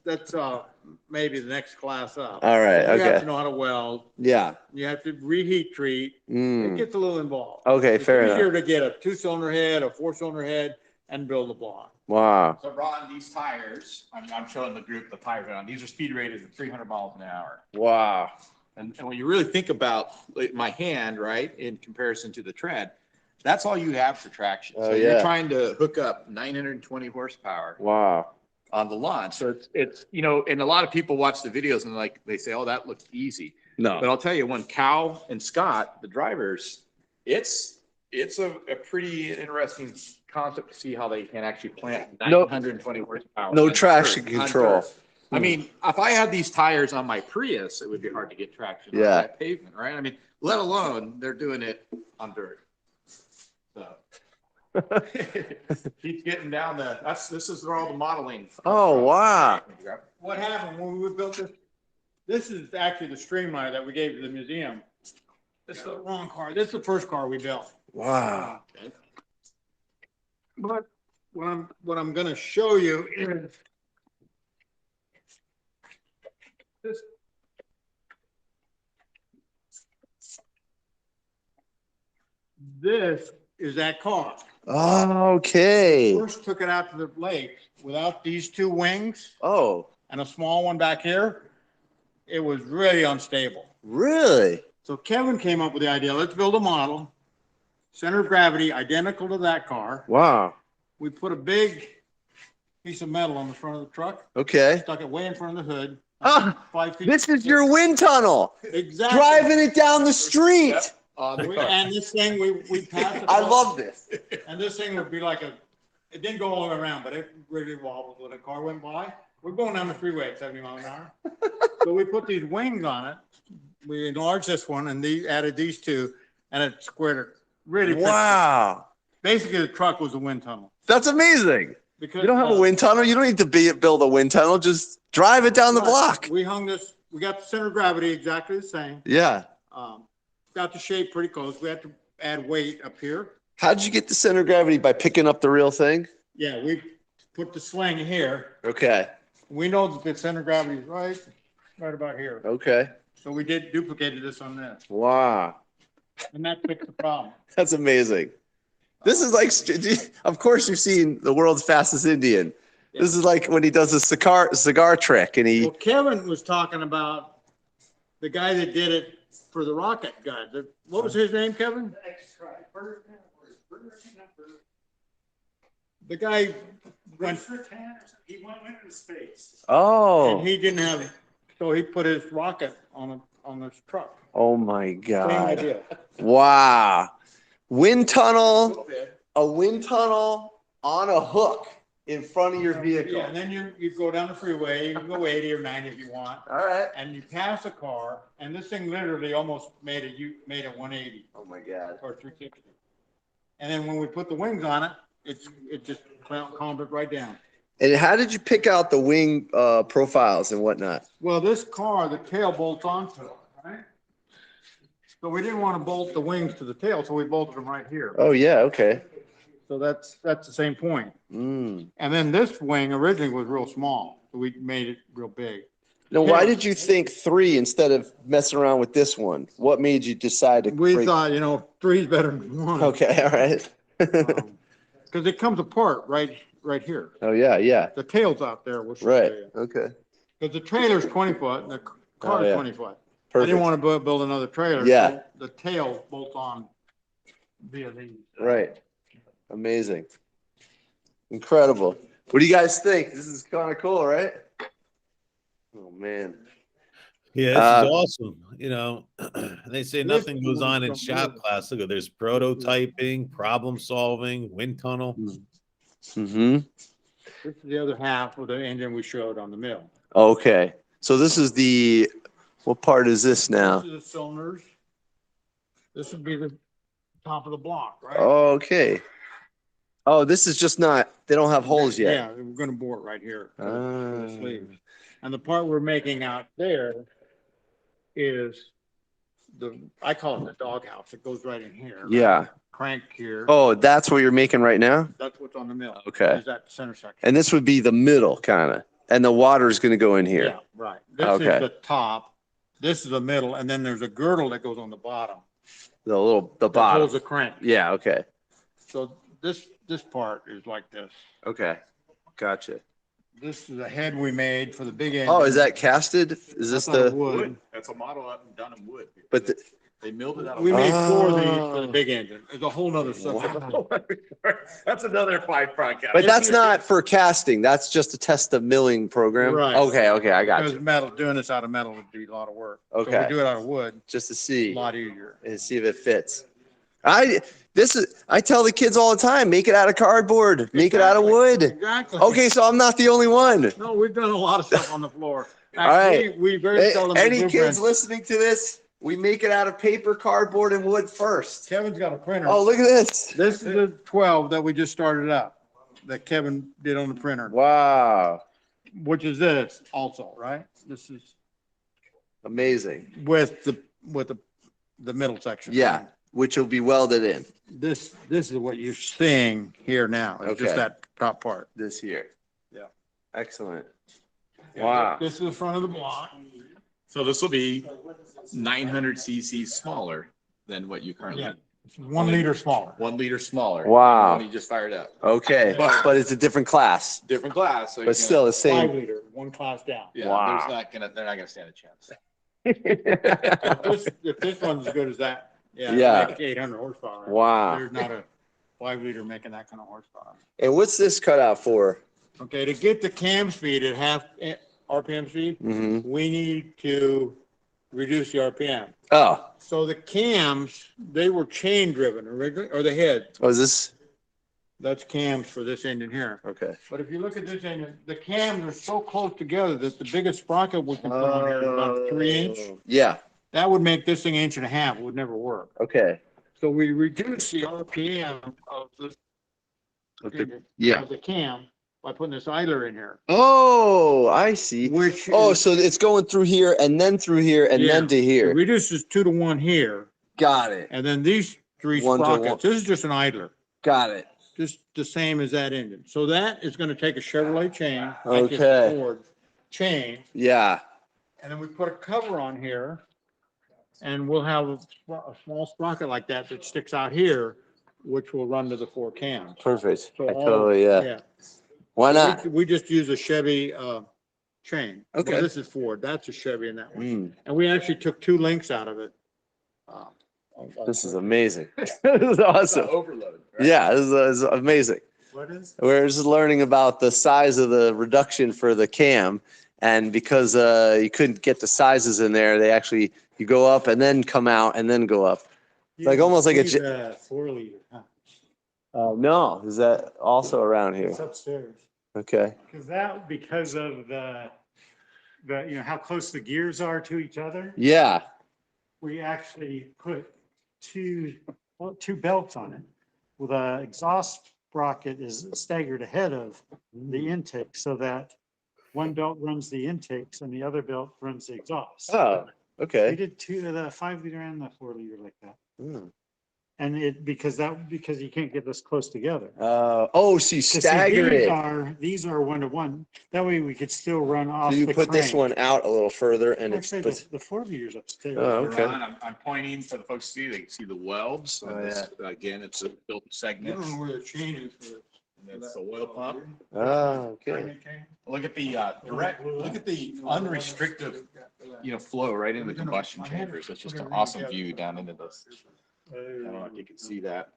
maybe the next class up. All right. You have Okay. to know how to weld. Yeah. You have to reheat treat. It Mm. gets a little involved. Okay. It's Fair easier enough. to get a 2-cylinder head, a 4-cylinder head, and build a block. Wow. So Ron, these tires, I'm showing the group the tires on. These are speed rated at 300 miles an hour. Wow. And when you really think about like, my hand, right, in comparison to the tread, that's all you have for traction. Oh, So yeah. you're trying to hook up 920 horsepower Wow. on the lawn. So it's you know, and a lot of people watch the videos and like they say, oh, that looks easy. No. But I'll tell you, when Cal and Scott, the drivers, it's a pretty interesting concept to see how they can actually plant 920 horsepower. No on traction dirt, on control. dirt. I mean, if I had these tires on my Prius, it would be hard to get traction on Yeah. that pavement, right? I mean, let alone they're doing it on dirt. So he's getting down this is where all the modeling. Oh, wow. What happened when we built this? This is actually the Streamliner that we gave to the museum. This is the wrong car. This is the first car we built. Wow. But what I'm gonna show you is this. This is that car. Okay. First took it out to the lake without these two wings Oh, and a small one back here. It was really unstable. really? So Kevin came up with the idea, let's build a model, center of gravity identical to that car. Wow. We put a big piece of metal on the front of the truck, Okay. stuck it way in front of the hood. Ah, 5 feet. this is your wind tunnel. Exactly. Driving it down the street. And this thing, we passed it. I love this. And this thing would be like it didn't go all the way around, but it really wobbled when a car went by. We're going down the freeway at 70 miles an hour. So we put these wings on it. We enlarged this one and added these two, and it squared it really. Wow. Basically, the truck was a wind tunnel. That's amazing. Because You don't have a wind tunnel. You don't need to build a wind tunnel. Just drive it down the block. We hung this. We got the center of gravity exactly the same. Yeah. Got the shape pretty close. We had to add weight up here. How'd you get the center of gravity? By picking up the real thing? Yeah, we put the sling here. Okay. We know that the center of gravity is right about here. Okay. So we duplicated this on this, Wow. and that fixed the problem. That's amazing. This is like, of course, you've seen The World's Fastest Indian. Yeah. This is like when he does a cigar trick and he. Well, Kevin was talking about the guy that did it for the rocket guy. What was his name, Kevin? The guy went. He went into space. Oh. And he didn't have, so he put his rocket on this truck. Oh my Same God. idea. Wow. Wind tunnel, a wind tunnel on a hook in front of your vehicle. Yeah, and then you go down the freeway, you can go 80 or 90 if you want, All right. and you pass a car, and this thing literally almost made a 180 Oh my God. or 360. And then when we put the wings on it, it just calmed it right down. And how did you pick out the wing profiles and whatnot? Well, this car, the tail bolts onto it, right? So we didn't want to bolt the wings to the tail, so we bolted them right here. Oh yeah. Okay. So that's the same point. Mm. And then this wing originally was real small, so we made it real big. Now, why did you think 3 instead of messing around with this one? What made you decide to? We thought, 3's better than 1. Okay. All right. Because it comes apart right here. Oh yeah. Yeah. The tail's out there. Right. Okay. Because the trailer's 20 foot and the car's Oh, yeah. 20 foot. I Perfect. didn't want to build another trailer. Yeah. So the tail bolts on via these. Right. Amazing. Incredible. What do you guys think? This is kind of cool, right? Oh man. Yeah, this is awesome. They say nothing goes on in shop class. Look, there's prototyping, problem solving, wind tunnel. Mm-hmm. This is the other half of the engine we showed on the mill. Okay. So this is what part is this now? This is the cylinders. This would be the top of the block, right? Okay. Oh, this is just not, they don't have holes yet. Yeah, we're gonna bore it right here. for the Ah. sleeves. And the part we're making out there is I call it the doghouse. It goes right in here. Yeah. Crank here. Oh, that's what you're making right now? That's what's on the mill. Okay. Is that center section. And this would be the middle, kind of. And the water is going to go in here. Yeah, right. This Okay. is the top. This is the middle, and then there's a girdle that goes on the bottom. The That holds bottom. the crank. Yeah. Okay. So this this part is like this. Okay. Gotcha. This is a head we made for the big engine. Oh, is that casted? Is this That's the? wood? That's a model up and done in wood. But the, They milled it out of We wood. made 4 of these for the big engine. There's a whole nother subject. Wow. That's another 5 front but that's not for casting. That's just to test the milling program. Right. Okay. Okay. I got Because you. metal, doing this out of metal would be a lot of work. So Okay. we do it out of wood, Just to a see lot easier. and see if it fits. I tell the kids all the time, make it out of cardboard, make it out of wood. Exactly. Okay, so I'm not the only one. No, we've done a lot of stuff on the floor. All right. We very seldom do Any kids blueprints. listening to this, we make it out of paper, cardboard, and wood first. Kevin's got a printer. Oh, look at this. This is the 12 that we just started up, that Kevin did on the printer, Wow. which is this also, right? This is Amazing. with the middle section. Yeah, which will be welded in This is what you're seeing here now. It's Okay. just that top part. this year. Yeah. Excellent. Yeah, Wow. This is the front of the block. So this will be 900 cc smaller than what you currently. Yeah. It's 1 liter smaller. 1 liter smaller. Wow. When you just fired up. Okay, but it's a different class, Different glass. So but still the 5 same. liter, 1 class down. Yeah, Wow. they're not gonna stand a chance. If this one's as good as that, yeah, Yeah. make 800 horsepower. Wow. There's not a 5 liter making that kind of horsepower. And what's this cut out for? Okay, to get the cam speed at half RPM speed, Mm-hmm. we need to reduce the RPM. Oh, So the cams, they were chain driven originally, or the head. is this? That's cams for this engine here. Okay. But if you look at this engine, the cams are so close together that the biggest sprocket we can put on here is about 3 inch. Yeah, That would make this thing 1.5 inches. It would never work. okay. So we reduce the RPM of the Yeah. of the cam by putting this idler in here, Oh, I see. which Oh, is- so it's going through here and then through here and Yeah. then to it here. reduces 2 to 1 here, Got it. and then these 3 1 to 1. sprockets. This is just an idler, Got it. just the same as that engine. So that is going to take a Chevrolet chain, like this Okay. Ford chain, Yeah. and then we put a cover on here, and we'll have a small sprocket like that that sticks out here, which will run to the 4 cams. Perfect. So I all- totally, yeah. Why not? We just use a Chevy chain. Well, Okay. this is Ford, that's a Chevy in that one. Mm, And we actually took 2 links out of it. this is amazing. This is awesome. Overload. right? Yeah, this is amazing. What is? We're just learning about the size of the reduction for the cam. And because you couldn't get the sizes in there, they actually, you go up and then come out and then go up. Like almost like a 4 liter. Huh? No, is that also around here? It's upstairs. Okay. Because of the, how close the gears are to each other, Yeah. we actually put two belts on it. Well, the exhaust sprocket is staggered ahead of the intake so that one belt runs the intakes and the other belt runs the exhaust. Oh, We okay. did 2, the 5 liter and the 4 liter like that. Mm. And because you can't get this close together. Oh, so you 'Cause see, stagger These are 1 to 1. That way we could still run off So you the put this crank. one out a little further and it's, Actually, but- the 4 liters upstairs. Oh, okay. Ron, I'm pointing for the folks to see. They can see the welds. Oh, And this, again, it's a built I segment. don't know where the chain is for this. And that's the oil pump. Oh, okay. Look at the look at the unrestricted, flow right into the combustion chambers. It's just an awesome view down into this. I don't know if you can see that.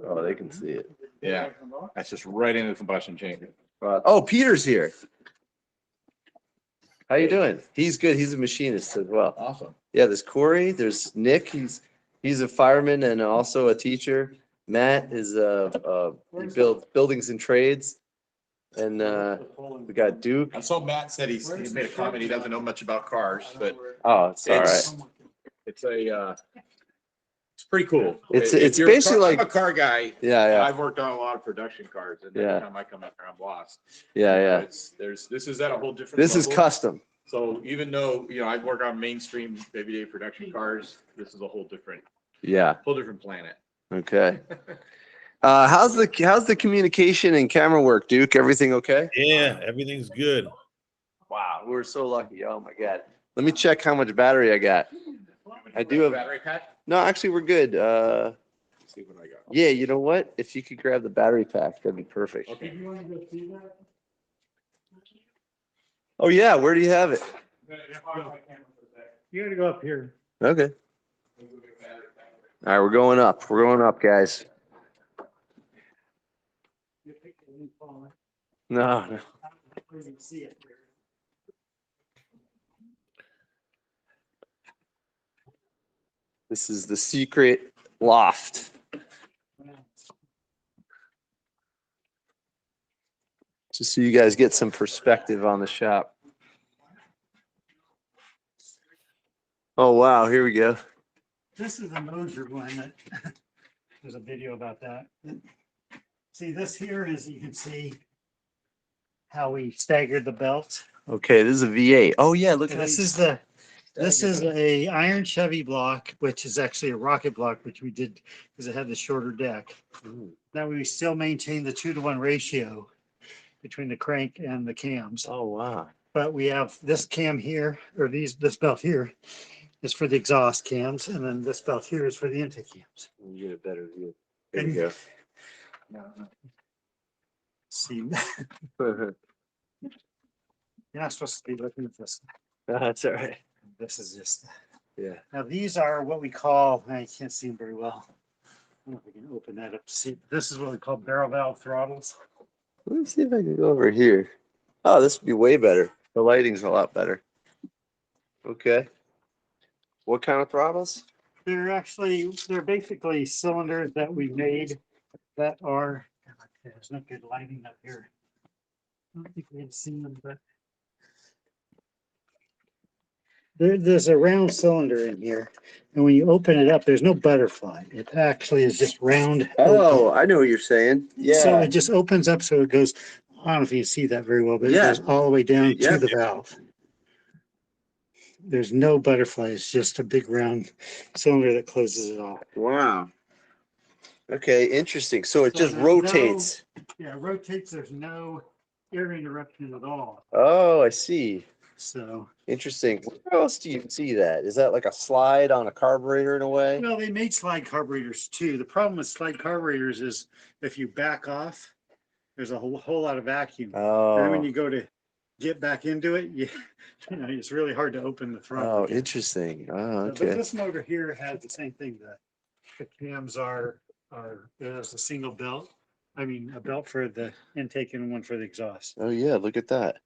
Oh, they can see it. Yeah, that's just right into the combustion chamber. Oh, Peter's here. How you doing? He's good. He's a machinist as well. Awesome. Yeah, there's Corey, there's Nick. He's a fireman and also a teacher. Matt is he builds buildings and trades. And we got Duke. I saw Matt said he made a comment. He doesn't know much about cars, but Oh, it's all right. it's it's pretty cool. It's If you're basically I'm like- a car guy. Yeah, yeah, I've worked on a lot of production cars, and Yeah. every time I come up there, I'm lost. yeah. This is at a whole different. This is level. custom. So even though I work on mainstream everyday production cars, this is a whole different planet. Okay. How's the communication and camera work, Duke? Everything okay? Yeah, everything's good. Wow, we're so lucky. Oh my God. Let me check how much battery I got. I do have. Battery pack. No, actually, we're good. See what I got. Yeah, you know what? If you could grab the battery pack, that'd be perfect. Okay. You want to go see that? Oh yeah, where do you have it? You gotta go up here. Okay. All right, we're going up. We're going up, guys. No, no. See it. This is the secret loft. Just so you guys get some perspective on the shop. Oh wow, here we go. This is the Moser one. There's a video about that. See, this here is, you can see how we staggered the belt. Okay, this is a V8. Oh yeah, look at This this. this is a iron Chevy block, which is actually a rocket block, which we did because it had the shorter deck. Now we still maintain the 2-to-1 ratio between the crank and the cams. Oh wow. But we have this cam here, or this belt here is for the exhaust cams, and then this belt here is for the intake cams. You get a better view. There And- you go. See, you're not supposed to be looking at this. That's all right. This is just, Yeah. now these are what we call, I can't see them very well. I don't know if we can open that up to see. This is what we call barrel valve throttles. Let me see if I can go over here. Oh, this would be way better. The lighting's a lot better. Okay. What kind of throttles? They're basically cylinders that we made that are, there's no good lighting up here. I don't think we had seen them, but there's a round cylinder in here, and when you open it up, there's no butterfly. It actually is just round. Oh, open. I know what you're saying. So Yeah. it just opens up, so it goes, I don't know if you can see that very well, but it Yeah. goes all the way down Yeah. to the valve. There's no butterfly. It's just a big round cylinder that closes it off. Wow. Okay, interesting. So it So just there's rotates. Yeah, it rotates. There's no air interruption at all. Oh, I see. So, Interesting. Where else do you see that? Is that like a slide on a carburetor in a way? well, they made slide carburetors too. The problem with slide carburetors is if you back off, there's a whole lot of vacuum. And then when Oh, you go to get back into it, you know, it's really hard to open the throttle. oh, again. interesting. Oh, But okay. this motor here has the same thing. The cams are there's a single belt. I mean, a belt for the intake and one for the exhaust. Oh, yeah, look at that.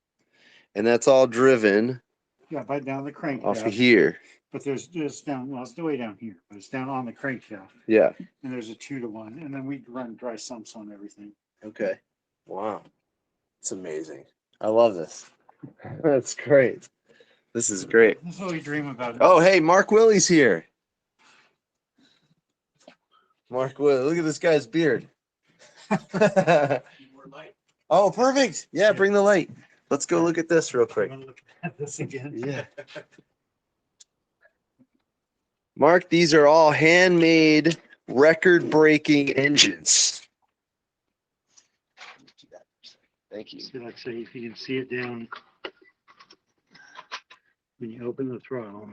And that's all driven Yeah, by down the crankshaft. off of here. But there's down, well, it's way down here, but it's down on the crankshaft. Yeah. And there's a 2-to-1, and then we run dry sumps on everything. Okay. Wow. It's amazing. I love this. That's great. This is great. That's what we dream about. Oh, hey, Mark Willie's here. Mark Willie, look at this guy's beard. Oh, perfect. Yeah, bring the light. Let's go look at this real quick. Want to look at this again? Yeah. Mark, these are all handmade record-breaking engines. Thank you. So let's say if you can see it down when you open the throttle.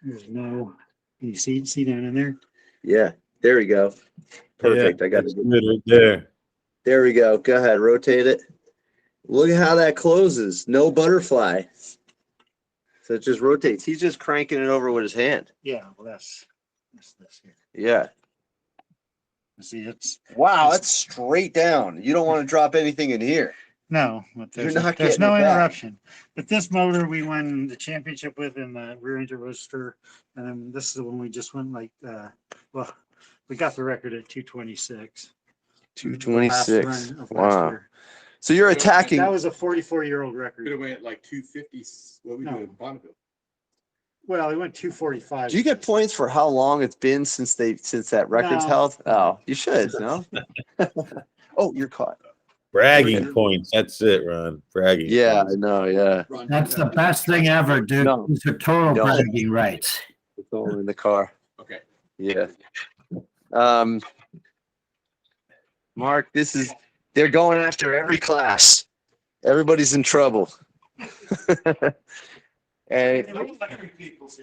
There's no, can you see down in there? Yeah, there we go. Perfect. Yeah, I got that's it. good right there. There we go. Go ahead, rotate it. Look at how that closes. No butterfly. So it just rotates. He's just cranking it over with his hand. Yeah, well, that's this here. Yeah. See, it's, Wow, that's straight down. You don't want to drop anything in here. no, but there's, not there's getting no it back. interruption. But this motor we won the championship with in the rear engine roadster. And then this is the one we just went like, well, we got the record at 226. The last 226. run of last Wow. year. So you're attacking. That was a 44-year-old Could record. have went like 250. What we No. do in Bonneville. Well, he went 245. Do you get points for how long it's been since that record's No. held? Oh, you should, no? Oh, you're caught. Bragging points. That's it, Ron. Bragging. Yeah, I points. know, yeah. That's the best thing ever, dude. No. It's a total No. bragging rights. It's all in the car. Okay. Yeah. Mark, they're going after every class. Everybody's in trouble. And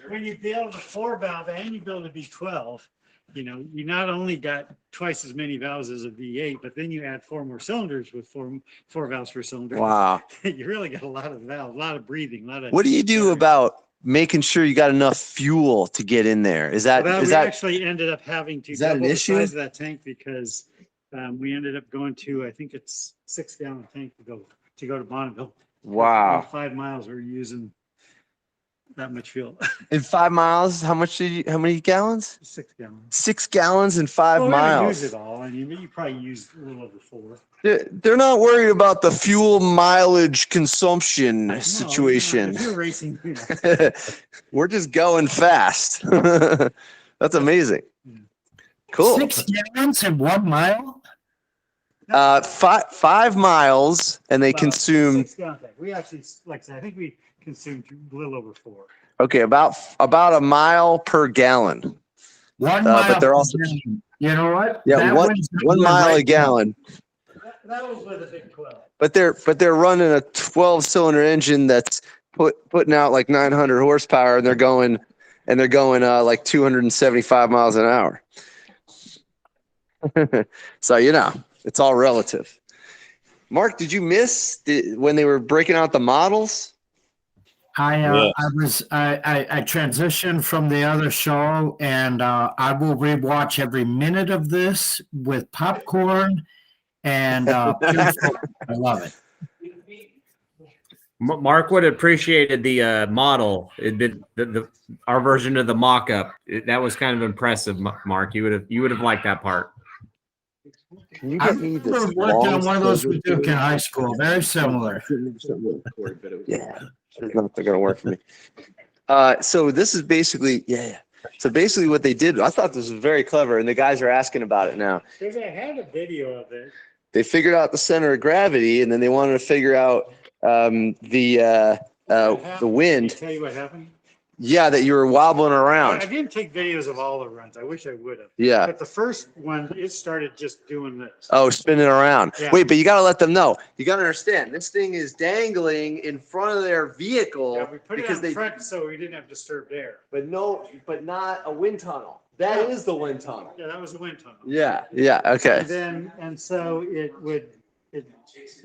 When you build a 4-valve and you build a V12, you know, you not only got twice as many valves as a V8, but then you add 4 more cylinders with four valves per cylinder. wow. You really got a lot of valves, a lot of breathing, a lot of. What do you do about making sure you got enough fuel to get in there? Is that, Well, is we that, actually ended up having to is that an double the issue? size of that tank because we ended up going to, I think it's 6-gallon tank to go to Bonneville. wow. 5 miles, we're using that much fuel. In 5 miles, how many gallons? 6 gallons. 6 gallons in 5 Well, we haven't used miles. it all. I mean, you probably used a little over 4. They're not worried about the fuel mileage consumption No, situation. if you're racing, you know. We're just going fast. That's amazing. Cool. 6 gallons in 1 mile? 5 miles, and they Well, consume. 6-gallon tank. We actually, like I said, I think we consumed a little over 4. Okay, about a mile per gallon. 1 mile. But they're also, You know what? yeah, That one one's 1 mile right a gallon. That was with a big 12. But they're running a 12-cylinder engine that's putting out like 900 horsepower, and they're going like 275 miles an hour. So you know, it's all relative. Mark, did you miss when they were breaking out the models? I Yeah. I transitioned from the other show, and I will rewatch every minute of this with popcorn and I love it. Mark would have appreciated the model. It'd been our version of the mock-up. That was kind of impressive, Mark. You would have liked that part. Can you I get me this? remember working on one of those with Duke in high school. Very similar. Yeah, it's not going to work for me. So this is basically, yeah. So basically what they did, I thought this was very clever, and the guys are asking about it now. Because I had a video of it. They figured out the center of gravity, and then they wanted to figure out the wind. Can I tell you what happened? Yeah, that you were wobbling I around. didn't take videos of all the runs. I wish I would have. Yeah. But the first one, it started just doing this. Oh, spinning around. Yeah. Wait, but you got to let them know. You got to understand. This thing is dangling in front of their vehicle Yeah, we put it because out front so we didn't have disturbed air. but not a wind tunnel. That is the wind tunnel. Yeah, that was the wind tunnel. Yeah. Yeah. Okay. And so it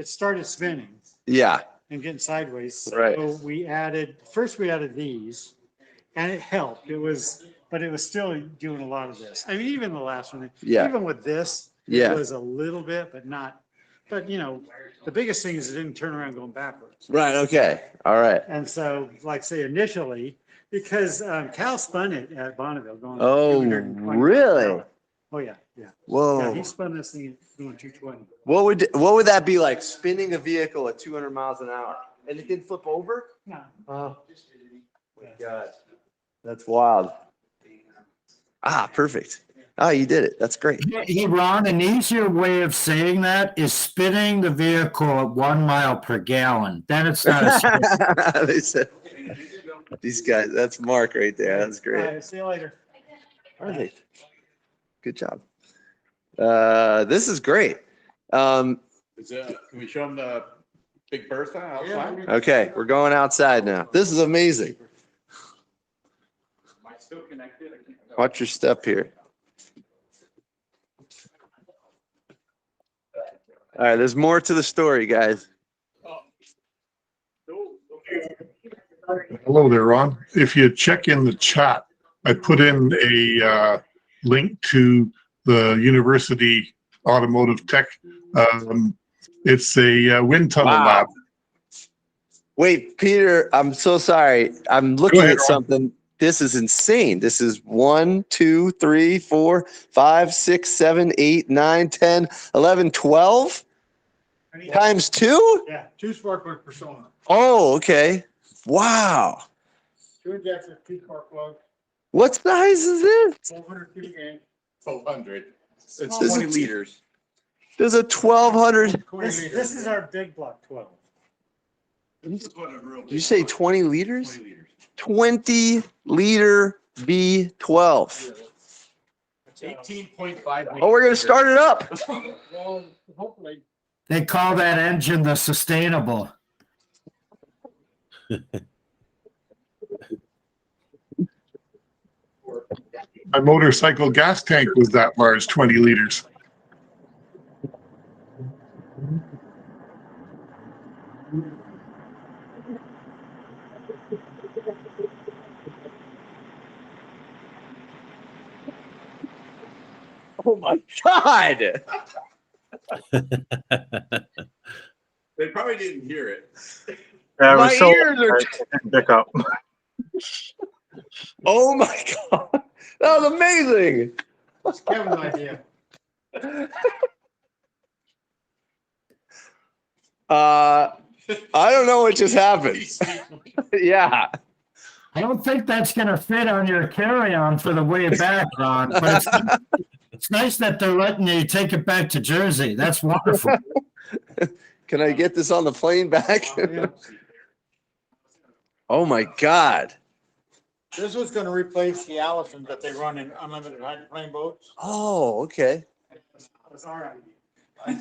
started spinning Yeah. and getting sideways. So Right. we added these, and it helped. But it was still doing a lot of this. I mean, even the last one, Yeah. even with this, Yeah. it was a little bit, but not. But you know, the biggest thing is it didn't turn around going backwards. Right. Okay. All right. And so, like say initially, because Cal spun it at Bonneville going. Oh, 220 really? miles an hour. Oh yeah, yeah. Whoa. Yeah, he spun this thing going 220. What would that be like? Spinning a vehicle at 200 miles an hour, and it didn't flip over? No. Oh my God, that's wild. Ah, perfect. Oh, you did it. That's great. Hey, Ron, an easier way of saying that is spinning the vehicle at 1 mile per gallon. Then it's not a spin. They said these guys. That's Mark right there. That's All great. right, see you later. Perfect. Good job. This is great. Can we show them the big Bertha outside? Okay, we're going outside now. This is amazing. Am I still connected? Watch your step here. All right, there's more to the story, guys. Hello there, Ron. If you check in the chat, I put in a link to the University Automotive Tech. It's a wind tunnel lab. Wait, Peter, I'm so sorry. I'm looking ahead, at something. This is insane. This is 1, 2, 3, 4, 5, 6, 7, 8, 9, 10, 11, 12 times 2? Yeah, 2 spark plugs per cylinder. Oh, okay. Wow. 2 injectors, 2 spark plugs. What size is this? 400 cubic inch. 1,200. It's This 20 is- liters. There's a 1,200. This is our big block 12. Did you say 20 liters? 20 liter V12. 18.5. Oh, we're going to start it up. Well, hopefully. They call that engine the sustainable. My motorcycle gas tank was that large, 20 liters. Oh my God. They probably didn't hear it. Yeah, it My was so ears are. I didn't pick up. Oh my God. That was amazing. That's Kevin's idea. I don't know what just happened. Yeah. I don't think that's going to fit on your carry-on for the way back, Ron, but it's nice that they're letting you take it back to Jersey. That's wonderful. Can I get this on the plane back? Oh my God. This was gonna replace the Allison that they run in unlimited hydroplane boats. Oh, okay. That's all right.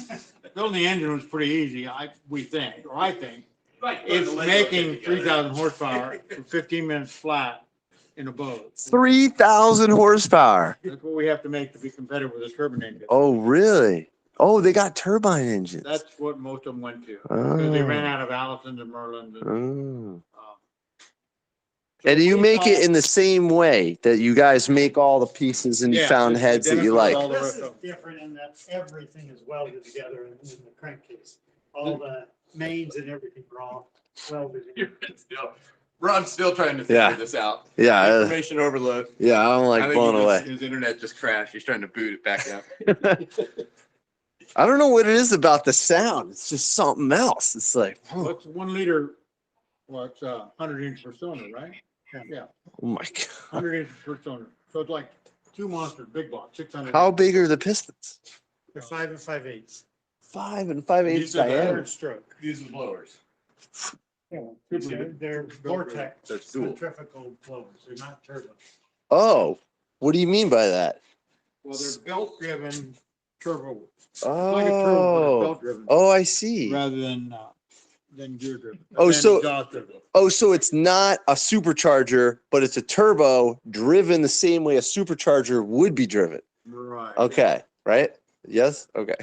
Building the engine was pretty easy, I think. It's making 3,000 horsepower for 15 minutes flat in a boat. 3,000 horsepower. That's what we have to make to be competitive with a turbine engine. Oh, really? Oh, they got turbine engines. That's what most of them went to. Because they ran out of Allisons and Merlins. And, And you make it in the same way that you guys make all the pieces and you Yeah, found it's heads that you identical like. to all the This rest is of them. different in that everything is welded together in the crankcase. All the mains and everything are all welded. Ron's still trying to Yeah. figure this out. Yeah. Information overload. Yeah, I'm I like think blown away. His internet just crashed. He's trying to boot it back up. I don't know what it is about the sound. It's just something else. It's like, What's 1 liter? Well, it's 100 inch per cylinder, right? Yeah, oh my God. 100 inches per cylinder. So it's like 2 monsters, big block, 600. How big are the pistons? They're 5 and 5/8. 5 and 5/8 These are the diameter. Third stroke. These are blowers. They're vortex That's dual. centrifugal blowers. They're not turbo. Oh, what do you mean by that? Well, they're belt driven turbo. It's like a turbo, but Oh, it's belt driven oh, I see. rather than gear driven. Oh, than so- exhaust driven. Oh, so it's not a supercharger, but it's a turbo driven the same way a supercharger would be driven. Right. Okay, right? Yes? Okay.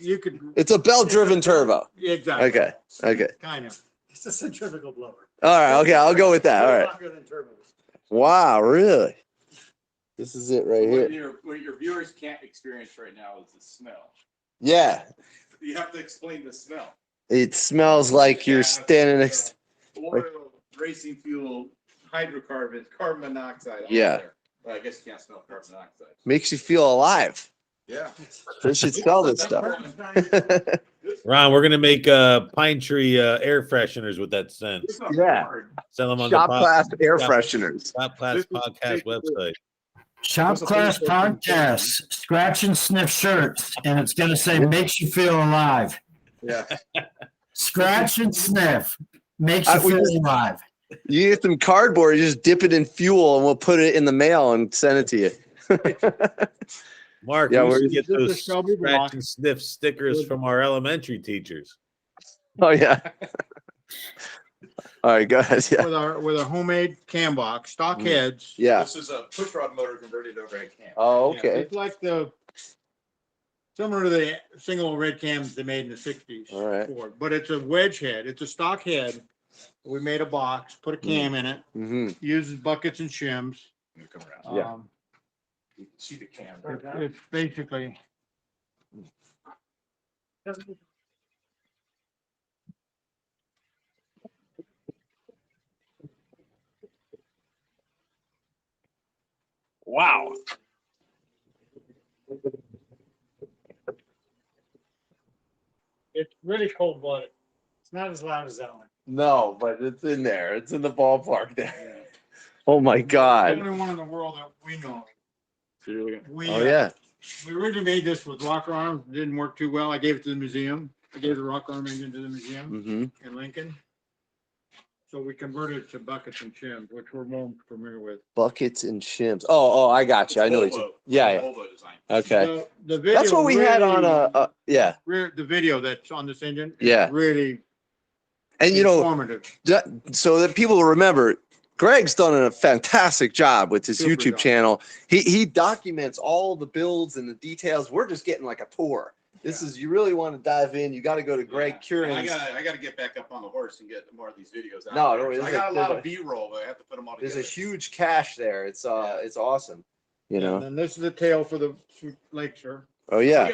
You could. It's a belt-driven turbo. Exactly. Okay, okay. Kind of. It's a centrifugal blower. All right, okay, I'll go with that. All right. Longer than turbos. Wow, really? This is it right here. What your viewers can't experience right now is the smell. Yeah, You have to explain the smell. it smells like you're standing next. Oil, racing fuel, hydrocarbons, carbon monoxide. all Yeah. there. Well, I guess you can't smell carbon monoxide. Makes you feel alive. Yeah. They should sell this stuff. Ron, we're gonna make pine tree air fresheners with that scent. Yeah. Sell them on Shop the class air Shop- fresheners. Top Class Podcast website. Shop Class Podcast, scratch and sniff shirts, and it's going to say makes you feel alive. Yeah. Scratch and sniff makes you We feel just- alive. You get some cardboard, you just dip it in fuel, and we'll put it in the mail and send it to you. Mark, Yeah, we we're- should get This is those Shelby scratch Block. and sniff stickers from our elementary teachers. Oh yeah. All right, go ahead. Yeah. With our homemade cam box, stock heads. Yeah. This is a push rod motor converted over a cam. Oh, Yeah, okay. It's like similar to the single red cams they made in the 60s. All right. Ford, but it's a wedge head. It's a stock head. We made a box, put a cam in it, Mm-hmm. uses buckets and shims. You come around. Yeah. You can see the cam. It's basically. Wow. It's really cold blooded. It's not as loud as that one. No, but it's in there. It's in the ballpark there. Oh my God. Only one in the world that we know. We, Oh yeah. We originally made this with rocker arms. It didn't work too well. I gave it to the museum. I gave the rocker arm engine to the museum Mm-hmm. in Lincoln. So we converted it to buckets and shims, which we're more familiar with. Buckets and shims. Oh, I got you. I know what you. Yeah, Volvo design. yeah. Okay. The video That's what we had on yeah. the video that's on this engine. Yeah. Really And you know, informative. so that people remember, Greg's done a fantastic job with his Super YouTube job. channel. He documents all the builds and the details. We're just getting like a tour. This is, you really want to dive in, you got to go to Greg Quirin. I gotta get back up on the horse and get more of these videos out. No, there. no, So I got a lot of B-roll, but I have to put them all together. There's a huge cache there. It's awesome. You know. And then this is the tail for the Lakeshore. Oh yeah.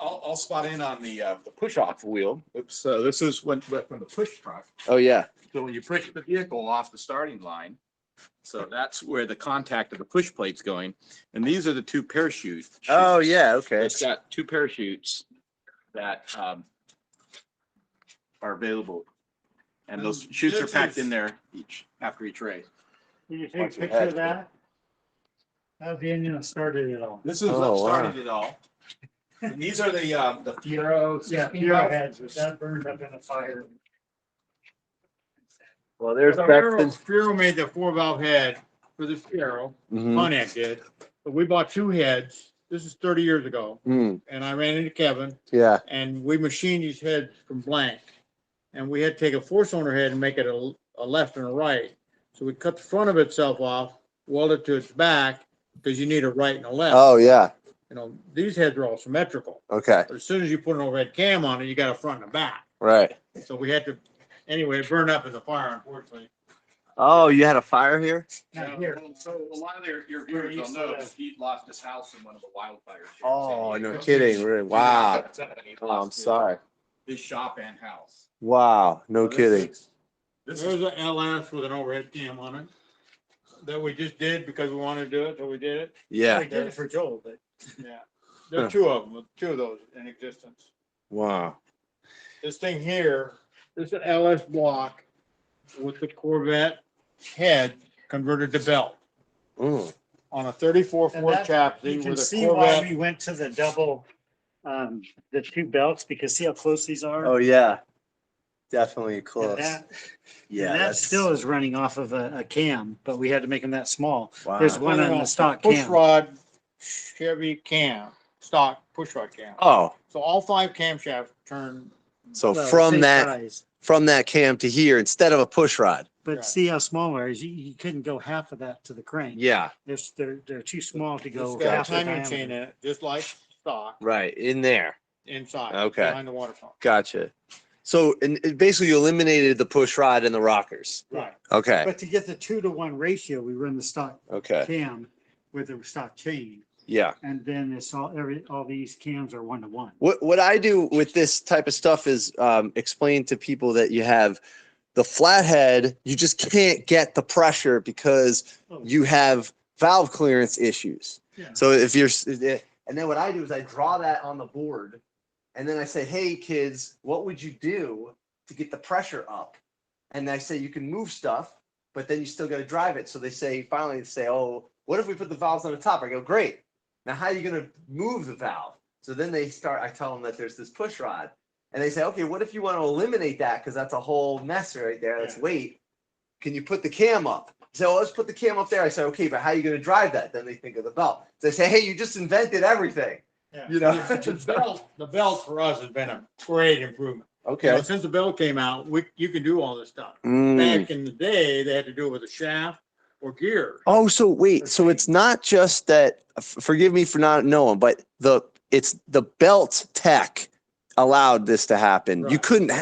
I'll spot in on the push-off wheel. So this is when from the push truck. Oh yeah. So when you push the vehicle off the starting line, so that's where the contact of the push plate's going. And these are the two parachutes. Oh yeah. Okay. It's got two parachutes that are available. And those chutes are packed in there after each race. Can you take a picture of that? That was the engine that started it all. This is what started it all. And these are the Fiero. Yeah, Fiero heads, but that burned up in a fire. Well, there's Fiero made the 4-valve head for the Fiero. Mhm. Pontiac did. But we bought 2 heads. This is 30 years ago. Mm. And I ran into Keven. Yeah. And we machined these heads from blank. And we had to take a 4-cylinder head and make it a left and a right. So we cut the front of itself off, weld it to its back, because you need a right and a left. Oh yeah. You know, these heads are all symmetrical. Okay. But as soon as you put an overhead cam on it, you got a front and a back. Right. So we had to, anyway, it burned up in the fire, unfortunately. Oh, you had a fire here? So a lot of your viewers don't know that Pete lost his house in one of the wildfires. Oh, no kidding. Really? Wow. Oh, I'm sorry. His shop and house. Wow. No kidding. There's an LS with an overhead cam on it that we just did because we wanted to do it, so we did it. Yeah. We did it for Joel, but Yeah. There are 2 of them, 2 of those in existence. Wow. This thing here, this is an LS block with the Corvette head converted to belt Mm. on a 34 And Ford that- chassis you can with a see why Corvette. we went to the double, the 2 belts, because see how close these are? Oh yeah. Definitely And close. that, Yeah. and that still is running off of a cam, but we had to make them that small. Wow. There's one on the stock Push cam. rod Chevy cam, stock push rod cam. Oh, So all 5 camshafts turn. so Well, from same that size. cam to here instead of a push rod. But Right. see how small it is? You couldn't go half of that to the crank. Yeah. They're too small to It's go got a half the timing chain in diameter. it, just like stock Right. In there. inside. Okay. Behind the water pump. Gotcha. So and basically you eliminated the push rod and the rockers. Right. Okay. But to get the 2-to-1 ratio, we run the stock Okay. cam with the stock chain. Yeah. And then it's all these cams are 1-to-1. What I do with this type of stuff is explain to people that you have the flathead, you just can't get the pressure because you have valve clearance issues. Yeah. So if you're, and then what I do is I draw that on the board and then I say, hey kids, what would you do to get the pressure up? And I say, you can move stuff, but then you still got to drive it. So they say, finally say, oh, what if we put the valves on the top? I go, great. Now, how are you going to move the valve? So then I tell them that there's this push rod. And they say, okay, what if you want to eliminate that? Because that's a whole mess right there. That's weight. Can you put the cam up? So let's put the cam up there. I say, okay, but how are you going to drive that? Then they think of the belt. They say, hey, you just invented everything. Yeah. You know? The belt for us has been a great improvement. Okay. You know, since the belt came out, you can do all this stuff. Mm. Back in the day, they had to do it with a shaft or gear. Oh, so wait, so it's not just that, forgive me for not knowing, but it's the belt tech allowed this to happen. Right.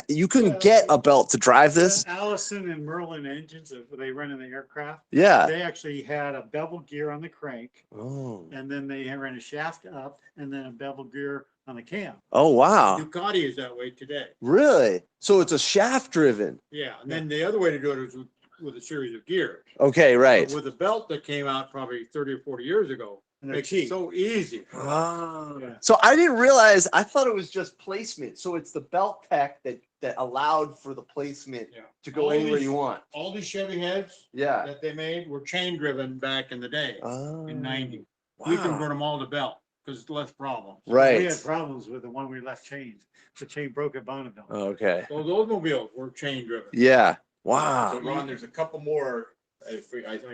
You couldn't get a belt to drive this. Allison and Merlin engines, they run in the aircraft. Yeah. They actually had a bevel gear on the crank, Oh. and then they ran a shaft up, and then a bevel gear on the cam. Oh, wow. Ducati is that way today. Really? So it's a shaft driven. Yeah, and then the other way to do it is with a series of gears. Okay, right. But with a belt that came out probably 30 or 40 years ago, And they're makes cheap. it so easy. Oh. Yeah. So I didn't realize, I thought it was just placement. So it's the belt tech that allowed for the placement Yeah. to go All anywhere these- you want. All these Chevy heads Yeah. that they made were chain driven back in the day, Oh. in 90. We Wow. convert them all to belt because it's less problems. Right. We had problems with the one we left chained. The chain broke at Bonneville. Okay. So those mobiles were chain driven. Yeah. So Wow. Ron, there's a couple more.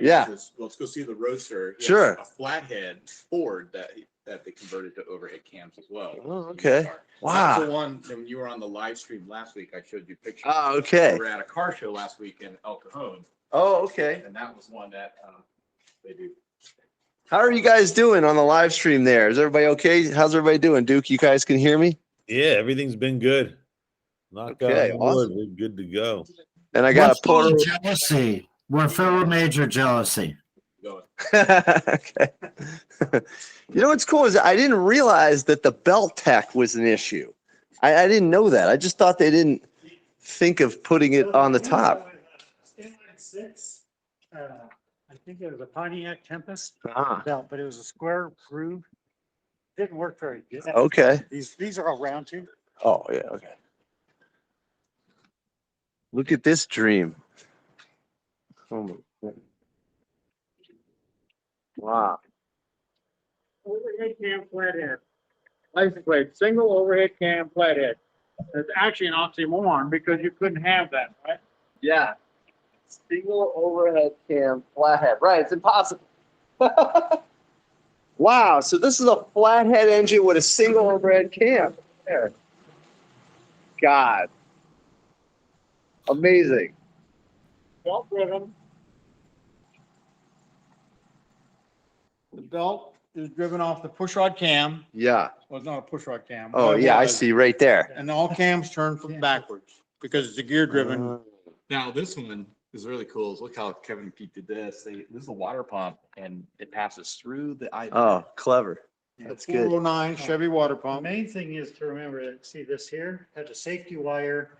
Yeah. Let's go see the Roadster. He has Sure. A flathead Ford that they converted to overhead cams as well. Oh, okay. That's Wow. the one when you were on the live stream last week. I showed you pictures. Oh, okay. We were at a car show last week in El Cajon. Oh, okay. And that was one that they do. How are you guys doing on the live stream there? Is everybody okay? How's everybody doing? Duke, you guys can hear me? Yeah, everything's been good. Knock Okay, on wood, awesome. we're good to go. And I got a We're photo. jealousy. We're filled with major jealousy. Okay. You know what's cool is I didn't realize that the belt tech was an issue. I didn't know that. I just thought they didn't think of putting it on the top. Inline 6, I think it was a Pontiac Tempest Ah, belt, but it was a square groove. Didn't work very good. okay. These are all round too. Oh, yeah, okay. Look at this dream. Oh my God. Wow. Overhead cam flathead. License plate, single overhead cam flathead. It's actually an oxymoron because you couldn't have that, right? Yeah. Single overhead cam flathead. Right, it's impossible. Wow, so this is a flathead engine with a single overhead cam. There. God. Amazing. Belt driven. The belt is driven off the pushrod cam. Yeah. Well, it's not a pushrod cam. Oh, but it yeah, I was. see right there. And all cams turn from backwards because it's a gear driven. Now, this one is really cool. Look how Kevin and Pete did this. This is a water pump and it passes through the eye. Oh, clever. That's good. 409 Chevy water The pump. main thing is to remember that, see this here, had a safety wire,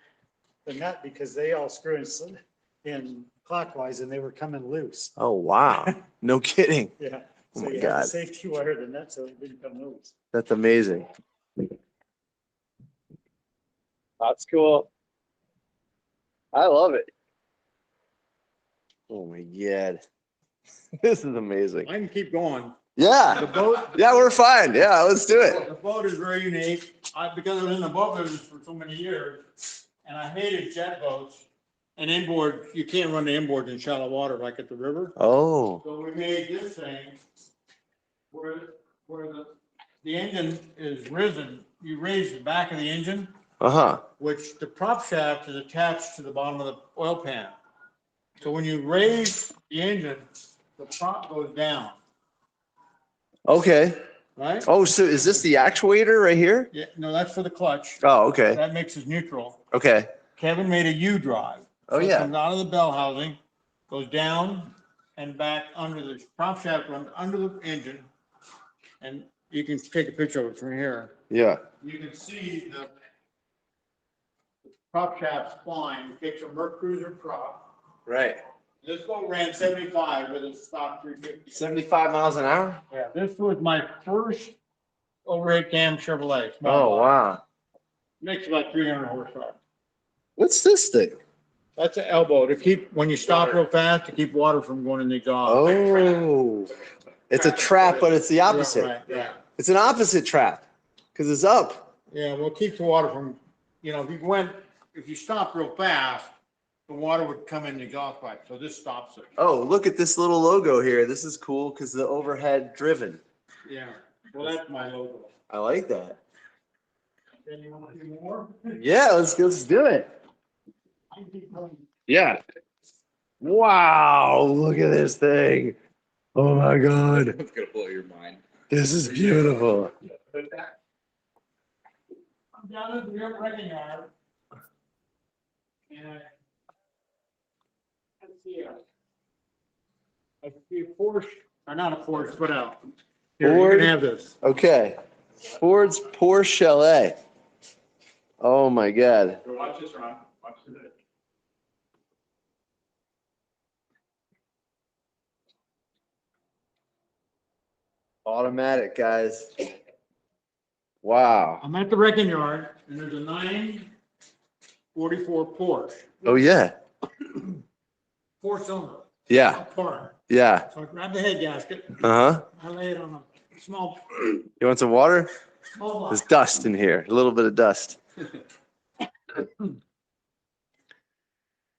the nut, because they all screw in clockwise and they were coming loose. Oh, wow. No kidding. Yeah. Oh So my you had God. the safety wire, the nut, so it didn't come loose. That's amazing. That's cool. I love it. Oh my God. This is amazing. I can keep going. Yeah. The boat. Yeah, we're fine. Yeah, let's do it. The boat is very unique. Because I was in the boat business for so many years, and I hated jet boats. And inboard, you can't run the inboards in shallow water like at the river. Oh. So we made this thing where the engine is risen. You raise the back of the engine, Uh-huh. which the prop shaft is attached to the bottom of the oil pan. So when you raise the engine, the prop goes down, Okay. right? Oh, so is this the actuator right here? Yeah, no, that's for the clutch. Oh, okay. That makes it neutral. Okay. Kevin made a U drive. Oh, So it yeah. comes out of the bell housing, goes down and back under the prop shaft, runs under the engine. And you can take a picture of it from here. Yeah. You can see the prop shaft spline, takes a Merc Cruiser prop. Right. This boat ran 75 with a stock 350. 75 miles an hour? Yeah, this was my first overhead cam Chevrolet. Oh, wow. Makes about 300 horsepower. What's this thing? That's an elbow to keep, when you stop real fast, to keep water from going in the exhaust. Oh. It's a trap, but it's the opposite. Right, yeah. It's an opposite trap because it's up. Yeah, well, it keeps the water from, if you stop real fast, the water would come in the exhaust pipe, so this stops it. Oh, look at this little logo here. This is cool because the overhead driven. Yeah, well, that's my logo. I like that. Then you want to do more? Yeah, let's do it. I can keep going. Yeah. Wow, look at this thing. Oh my God. It's gonna blow your mind. This is beautiful. I'm down at the rear wrecking yard. And I see a Porsche, or not a Porsche, but a. Here, you Ford. can have this. Okay. Ford's Porsche Chalet. Oh my God. Watch this, Ron. Watch this. Automatic, guys. Wow. I'm at the wrecking yard, and there's a 944 Porsche, Oh yeah. 4-cylinder. Yeah. Car. Yeah. So I grabbed the head gasket, Uh-huh. I lay it on a small You want some water? block. There's dust in here. A little bit of dust.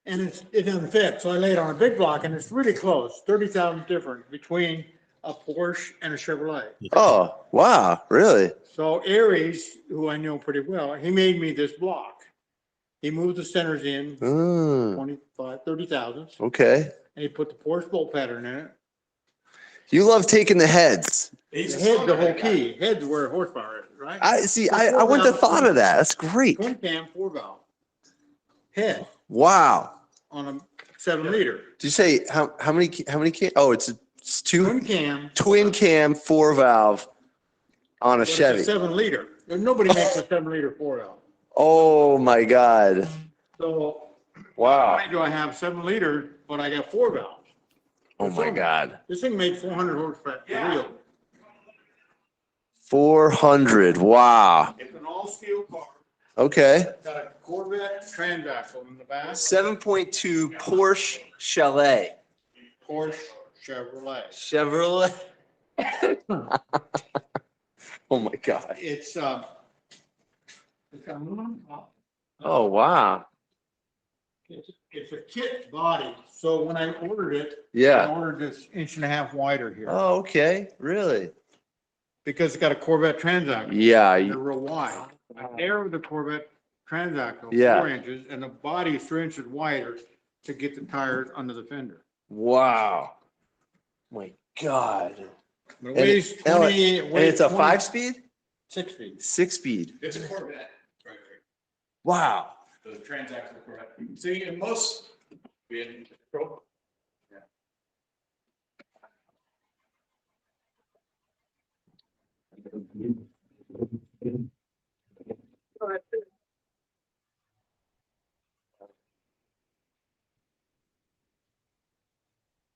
And it doesn't fit, so I lay it on a big block, and it's really close, 30,000 difference between a Porsche and a Chevrolet. Oh, wow. Really? So Aries, who I know pretty well, he made me this block. He moved the centers in Mm, 30 thousandths, okay. and he put the Porsche bolt pattern in it. You love taking the heads. The head's the whole key. Head's where horsepower is, right? I wouldn't have thought of that. That's great. Twin cam, 4-valve. Head Wow. on a 7-liter. Did you say how many cam? Oh, it's two Twin cam. 4-valve on a But it's Chevy. a 7-liter. Nobody makes a 7-liter 4-valve. Oh my God. So Wow. why do I have 7-liter, but I got 4 valves? Oh my God. This thing made 400 horsepower wheel. 400. Wow. It's an all-steel car. Okay. Got a Corvette transaxle in the back. 7.2 Porsche Chalet. Porsche Chevrolet. Chevrolet. Oh my God. It's got aluminum top. Oh wow. It's a kit body. So when I ordered it, Yeah. I ordered this 1.5 inch wider here. Oh, okay. Really? Because it's got a Corvette transaxle. Yeah. They're real wide. I narrowed the Corvette transaxle Yeah. 4 inches, and the body is 3 inches wider to get the tires under the fender. Wow. My God. But it weighs And 20. and it's a 5-speed? 6 speed. 6-speed. It's a Corvette. Right. Wow. The transaxle Corvette. See, in most, in pro. Yeah.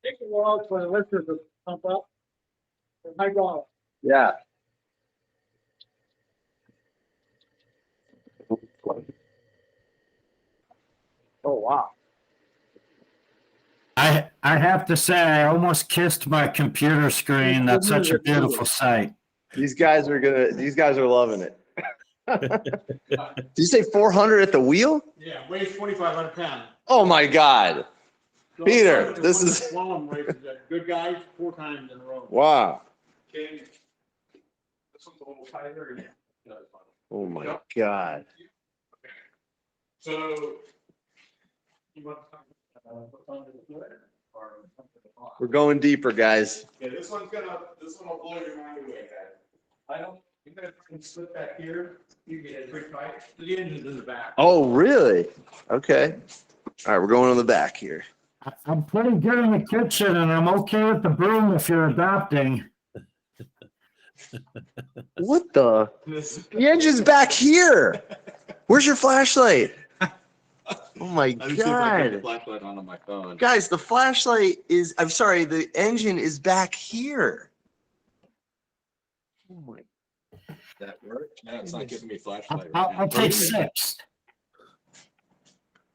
Take a while for the lifter to pump up. My God. Yeah. Oh wow. I have to say, I almost kissed my computer screen. That's such a beautiful sight. These guys are loving it. Did you say 400 at the wheel? Yeah, weighs 2,500 pounds. Oh my God. So Peter, it's this one of is- the slalom races that good guys 4 times in a row. Wow. Okay. This one's a little tighter. Oh my God. So. You want to talk about what's under the hood or something to talk? We're going deeper, guys. Yeah, this one will blow your mind away, guys. You guys can slip back here, you get it pretty tight. The engine's in the back. Oh, really? Okay. All right, we're going on the back here. I'm pretty good in the kitchen and I'm okay with the broom if you're adopting. What the? The engine's back here. Where's your flashlight? Oh my Let me see if I can get the God. flashlight on my phone. Guys, the flashlight is, I'm sorry, the engine is back here. Oh my. That work? No, it's not giving me flashlight. I'll take 6.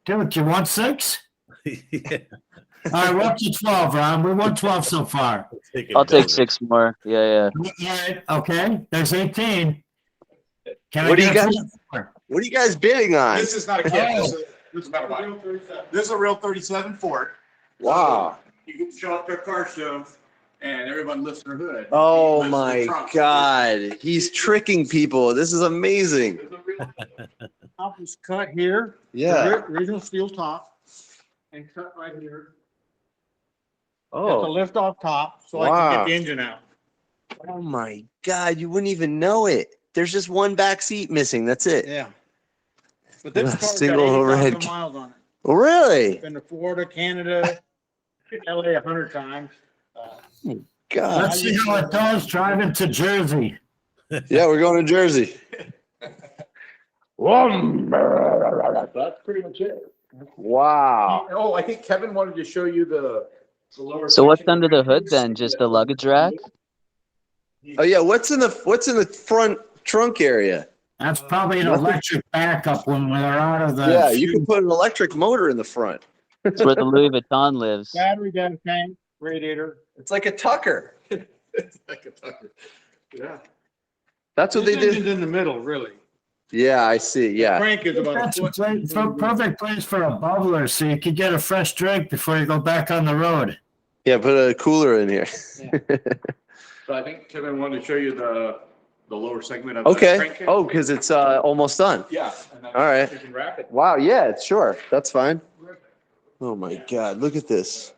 Dude, you want 6? Yeah. All right, we're up to 12, Ron. We want 12 so far. I'll take 6 more. Yeah. All right, okay, there's 18. Can What I do you get a guys? flip? What are you guys bidding on? This is not a kit. This is about a bike. This is a real 37 Ford. Wow. You can show up to a car show and everyone lifts their hood. Oh Lifts the my trunk. God. He's tricking people. This is amazing. Top is cut here. Yeah. The original steel top. And cut right here. Got the Oh. lift off top, so I Wow. can get the engine out. Oh my God. You wouldn't even know it. There's just one back seat missing. That's it. Yeah. But this car's got Single 80,000 overhead. miles on it. Oh, really? Been to Florida, Canada, LA 100 times. God. Let's see how it goes driving to Jersey. Yeah, we're going to Jersey. That's pretty much it. Wow. Oh, I think Kevin wanted to show you the lower. So what's section. under the hood then? Just a luggage rack? Oh yeah, what's in the front trunk area? That's probably an electric backup when we're out of the. Yeah, you can put an electric motor in the front. It's where the Louis Vuitton lives. Battery, gas tank, radiator. It's like a Tucker. It's like a Tucker. Yeah. That's what This they did. engine's in the middle, really. Yeah, I see. Yeah. Crank is about a That's a foot. perfect place for a bubbler, so you could get a fresh drink before you go back on the road. Yeah, put a cooler in here. So I think Kevin wanted to show you the lower segment of Okay. the crankcase. Oh, because it's almost done. Yeah. And then All right. You can wrap it. Wow. Yeah, sure. That's fine. Oh my God. Look at this.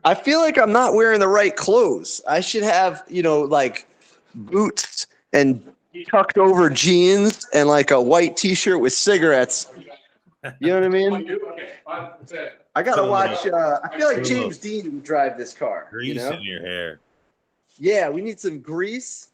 I feel like I'm not wearing the right clothes. I should have, like boots and tucked over jeans and like a white t-shirt with cigarettes. You know what I mean? I gotta watch. I feel like James Dean would drive this car. Grease in your hair. Yeah, we need some grease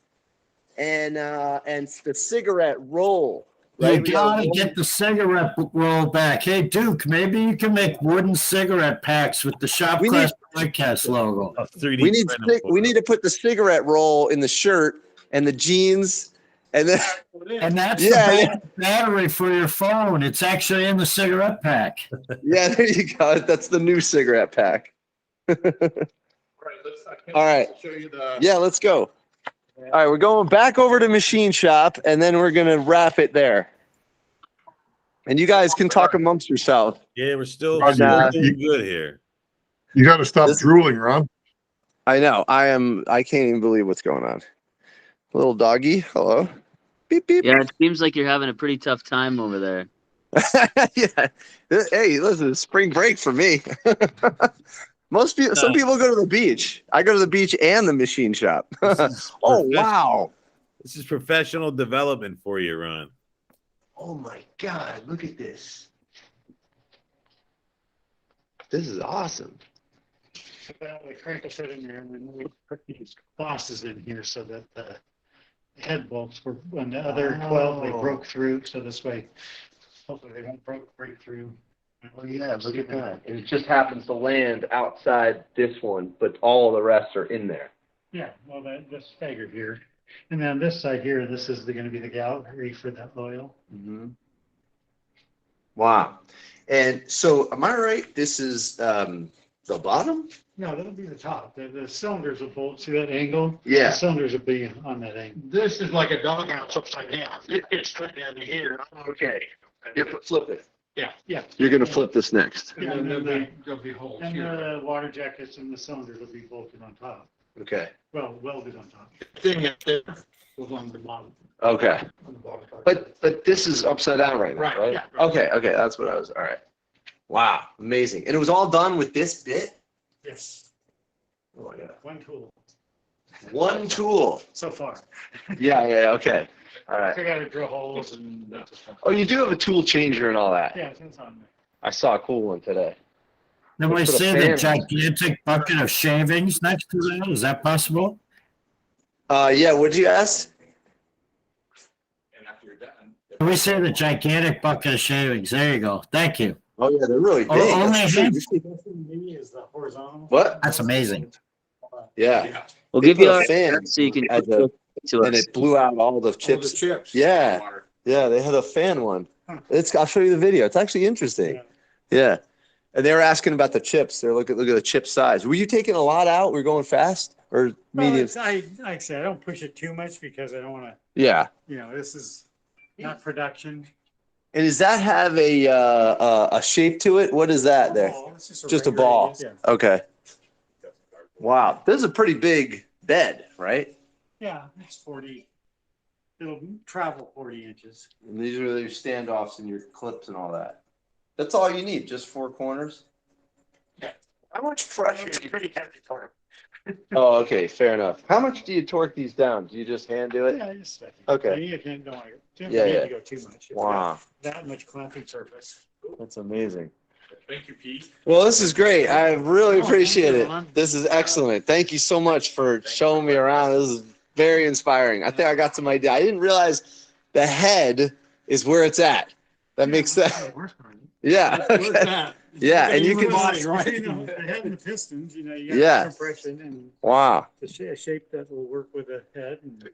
and the cigarette roll. Right? You gotta get the cigarette roll back. Hey, Duke, maybe you can make wooden cigarette packs with the Shop Class Podcast logo. We need to put the cigarette roll in the shirt and the jeans, and then that's the battery for your phone. It's actually in the cigarette pack. Yeah, there you go. That's the new cigarette pack. All right. Yeah, let's go. All right, we're going back over to machine shop, and then we're gonna wrap it there. And you guys can talk amongst yourselves. Yeah, we're still Ron, doing good here. You got to stop drooling, Ron. I know. I can't even believe what's going on. Little doggy, hello. Beep beep. Yeah, it seems like you're having a pretty tough time over there. Yeah. Hey, listen, it's spring break for me. Some people go to the beach. I go to the beach and the machine shop. Oh, wow. This is professional development for you, Ron. Oh my God, look at this. This is awesome. We crank a set in there, and then we put these bosses in here so that the head bolts were on the other 12, they broke through. So this way, hopefully they won't break through. Oh yeah, look at that. And it just happens to land outside this one, but all the rest are in there. Yeah, well, that's staggered here. And then this side here, this is going to be the gallery for that oil. Mm-hmm. Wow. And so, am I right? This is the bottom? No, that'll be the top. The cylinders will bolt. See that angle? Yeah. The cylinders will be on that angle. This is like a doghouse upside down. It gets straight down to here. Okay. You flip it. Yeah. Yeah. You're going to flip this next. Yeah, And and then then there'll be holes and here. the water jackets and the cylinders will be bolted on top. Okay. Well, welded on top. Thing up there was on the bottom. Okay. On the bottom part. But this is upside down right now, Right, right? yeah. Okay. That's what I was. All right. Wow. Amazing. And it was all done with this bit? Yes. Oh my God. One tool One tool. so far. Yeah. Okay. All right. I got to drill holes and. Oh, you do have a tool changer and all that. Yeah, it's on there. I saw a cool one today. Then we Let's put a see the fan gigantic bucket of shavings next to that. Is that possible? Yeah. What'd you ask? And after you're done, We see the gigantic bucket of shavings. There you go. Thank you. Oh yeah, they're really big. Only That's hand- Is the horizontal. What? That's amazing. Yeah. We'll They give you put a our fan so you can at the- to And us. it blew out all the All chips. the chips. Yeah. water. Yeah, they had a fan one. I'll show you the video. It's actually interesting. Yeah. Yeah. And they were asking about the chips. They're look at the chip size. Were you taking a lot out? Were you going fast or Well, medium? like I said, I don't push it too much because I don't want to, Yeah. this is not production. And does that have a shape to it? What is that there? Ball. It's Just a regular, ball. Yeah. Okay. Wow. This is a pretty big bed, right? Yeah, it's 40. It'll travel 40 inches. And these are your standoffs and your clips and all that. That's all you need, just 4 corners? How much pressure? It's pretty heavy torque. Oh, okay, fair enough. How much do you torque these down? Do you just hand do it? Yeah, just a second. Okay. You can't, don't want to, Yeah, need yeah. to go too much. It's Wow. got that much clamping surface. That's amazing. Thank you, Pete. Well, this is great. I really appreciate it. This is excellent. Thank you so much for showing me around. This is very inspiring. I think I got some idea. I didn't realize the head is where it's at. That makes sense. Yeah. Where's Okay. that? Yeah, and you can. Right. The head and the pistons, you got Yeah. compression and Wow. the shape that will work with the head and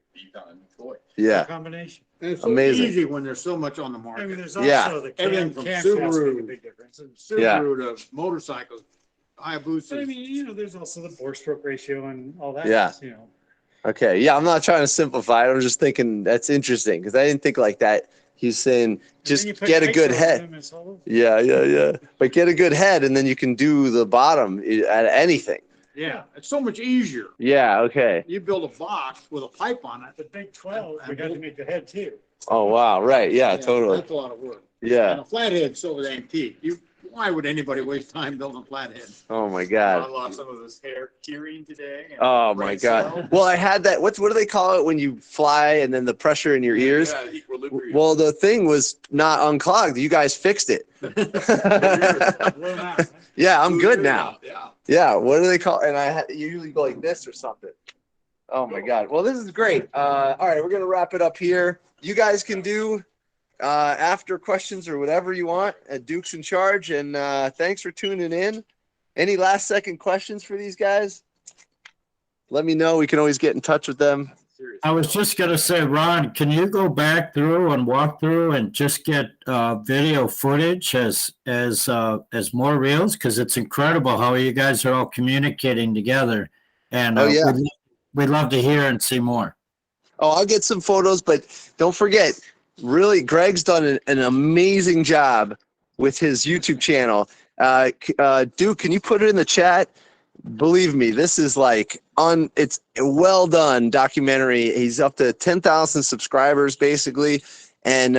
Yeah. combination. And it's so Amazing. easy when there's so much on the I market. mean, there's Yeah. also the Everything from camshafts make a Subaru. big difference. And Yeah. Subaru to motorcycles, But I Hayabusa. mean, there's also the bore stroke ratio and all that. Yeah. Okay. Yeah, I'm not trying to simplify it. I'm just thinking that's interesting because I didn't think like that. He's saying just get a good head. Yeah. But get a good head, and then you can do the bottom at anything. Yeah, it's so much easier. Yeah. Okay. You build a box with a pipe on it. The big 12, we got to make the head too. Oh wow. Right. Yeah. Totally. That's a lot of work. Yeah. And a flathead's so antique. You Why would anybody waste time building a flathead? Oh my God. Ron lost some of his hair hearing today. and Oh my brain God. cells. Well, I had that. What do they call it when you fly and then the pressure in your ears? Yeah, equilibrium. Well, the thing was not unclogged. You guys fixed it. Yeah, I'm good now. Yeah. Yeah. What do they call? And you usually go like this or something. Oh my God. Well, this is great. All right, we're gonna wrap it up here. You guys can do after questions or whatever you want. Duke's in charge, and thanks for tuning in. Any last second questions for these guys? Let me know. We can always get in touch with them. I was just going to say, Ron, can you go back through and walk through and just get video footage as more reels? Because it's incredible how you guys are all communicating together. And yeah. we'd love to hear and see more. Oh, I'll get some photos, but don't forget, really, Greg's done an amazing job with his YouTube channel. Duke, can you put it in the chat? Believe me, this is like it's a well done documentary. He's up to 10,000 subscribers basically, and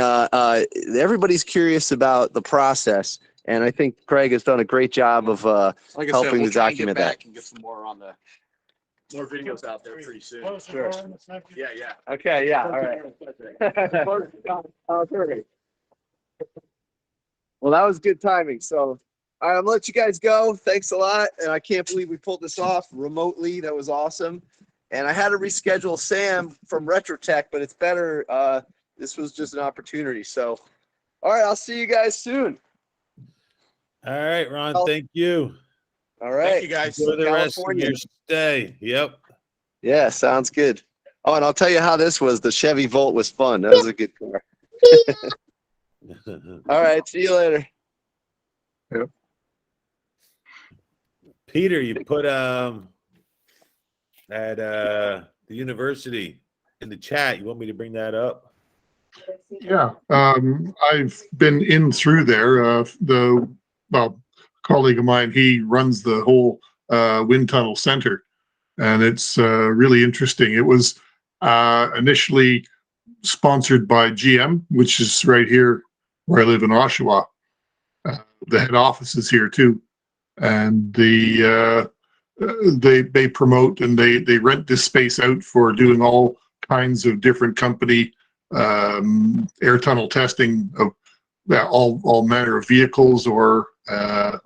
everybody's curious about the process. And I think Greg has done a great job of helping to document that. And get some more on the more videos out there pretty soon. Sure. Yeah, yeah. Okay, yeah, all right. Well, that was good timing. So, all right, I'm gonna let you guys go. Thanks a lot, and I can't believe we pulled this off remotely. That was awesome. And I had to reschedule Sam from RetroTech, but it's better. This was just an opportunity. So, all right, I'll see you guys soon. All right, Ron. Thank you. All right. Thank you, guys. Enjoy the rest of your stay. Yep. Yeah, sounds good. Oh, and I'll tell you how this was. The Chevy Volt was fun. That was a good car. All right, see you later. Yep. Peter, you put at the university in the chat. You want me to bring that up? Yeah, I've been in through there. Colleague of mine, he runs the whole wind tunnel center, and it's really interesting. It was initially sponsored by GM, which is right here where I live in Oshawa. The head office is here too, and they promote and they rent this space out for doing all kinds of different company air tunnel testing of all manner of vehicles, or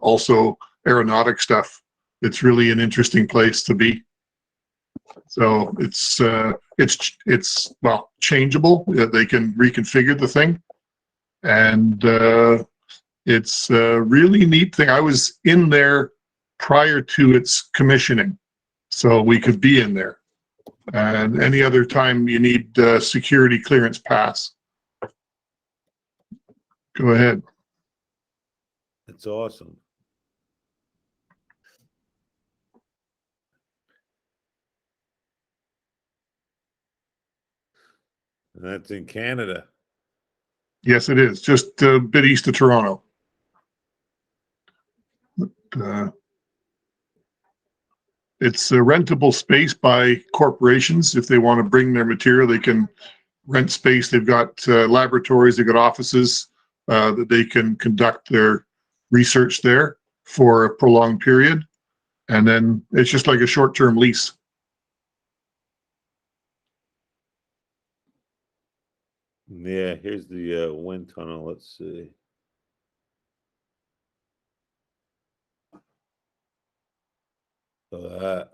also aeronautic stuff. It's really an interesting place to be. So it's well, changeable. They can reconfigure the thing, and it's a really neat thing. I was in there prior to its commissioning, so we could be in there. And any other time you need security clearance pass. Go ahead. That's awesome. And that's in Canada. Yes, it is. Just a bit east of Toronto. It's a rentable space by corporations. If they want to bring their material, they can rent space. They've got laboratories, they've got offices that they can conduct their research there for a prolonged period. And then it's just like a short-term lease. Yeah, here's the wind tunnel. Let's see. So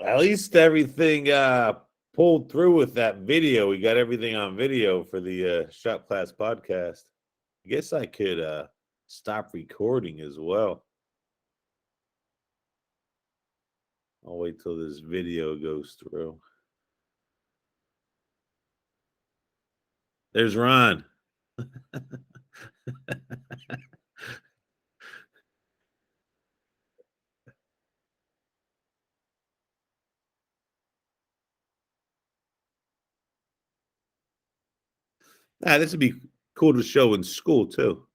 at least everything pulled through with that video. We got everything on video for the Shop Class podcast. I guess I could stop recording as well. I'll wait till this video goes through. There's Ron. This would be cool to show in school too.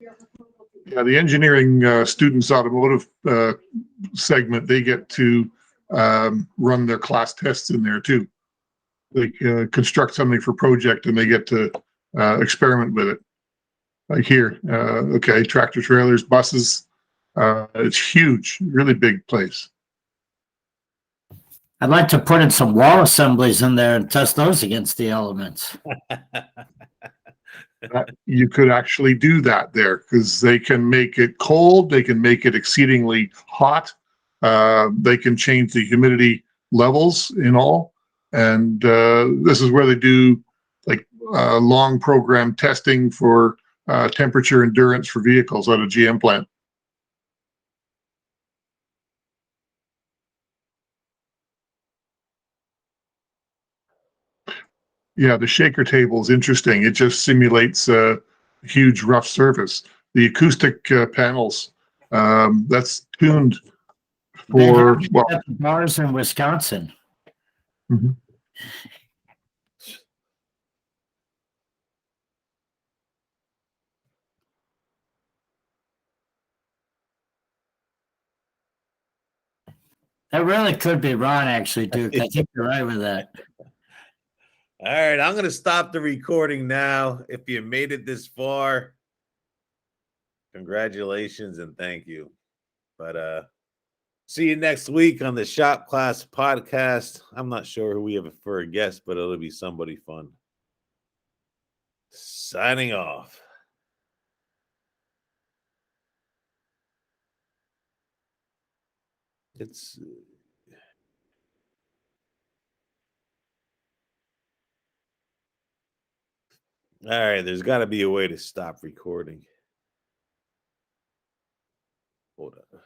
Yeah, the engineering students automotive segment, they get to run their class tests in there too. They construct something for project and they get to experiment with it. Like here, okay, tractor trailers, buses. It's huge, really big place. I'd like to put in some wall assemblies in there and test those against the elements. You could actually do that there because they can make it cold, they can make it exceedingly hot, they can change the humidity levels in all, and this is where they do like long program testing for temperature endurance for vehicles at a GM plant. Yeah, the shaker table is interesting. It just simulates a huge rough surface. The acoustic panels, that's tuned They for, have well, at the bars in Wisconsin. mhm. That really could be Ron, actually, Duke. I think you're right with that. All right, I'm going to stop the recording now. If you made it this far, congratulations and thank you. But see you next week on the Shop Class Podcast. I'm not sure who we have for a guest, but it'll be somebody fun. Signing off. It's all right. There's got to be a way to stop recording. Hold on.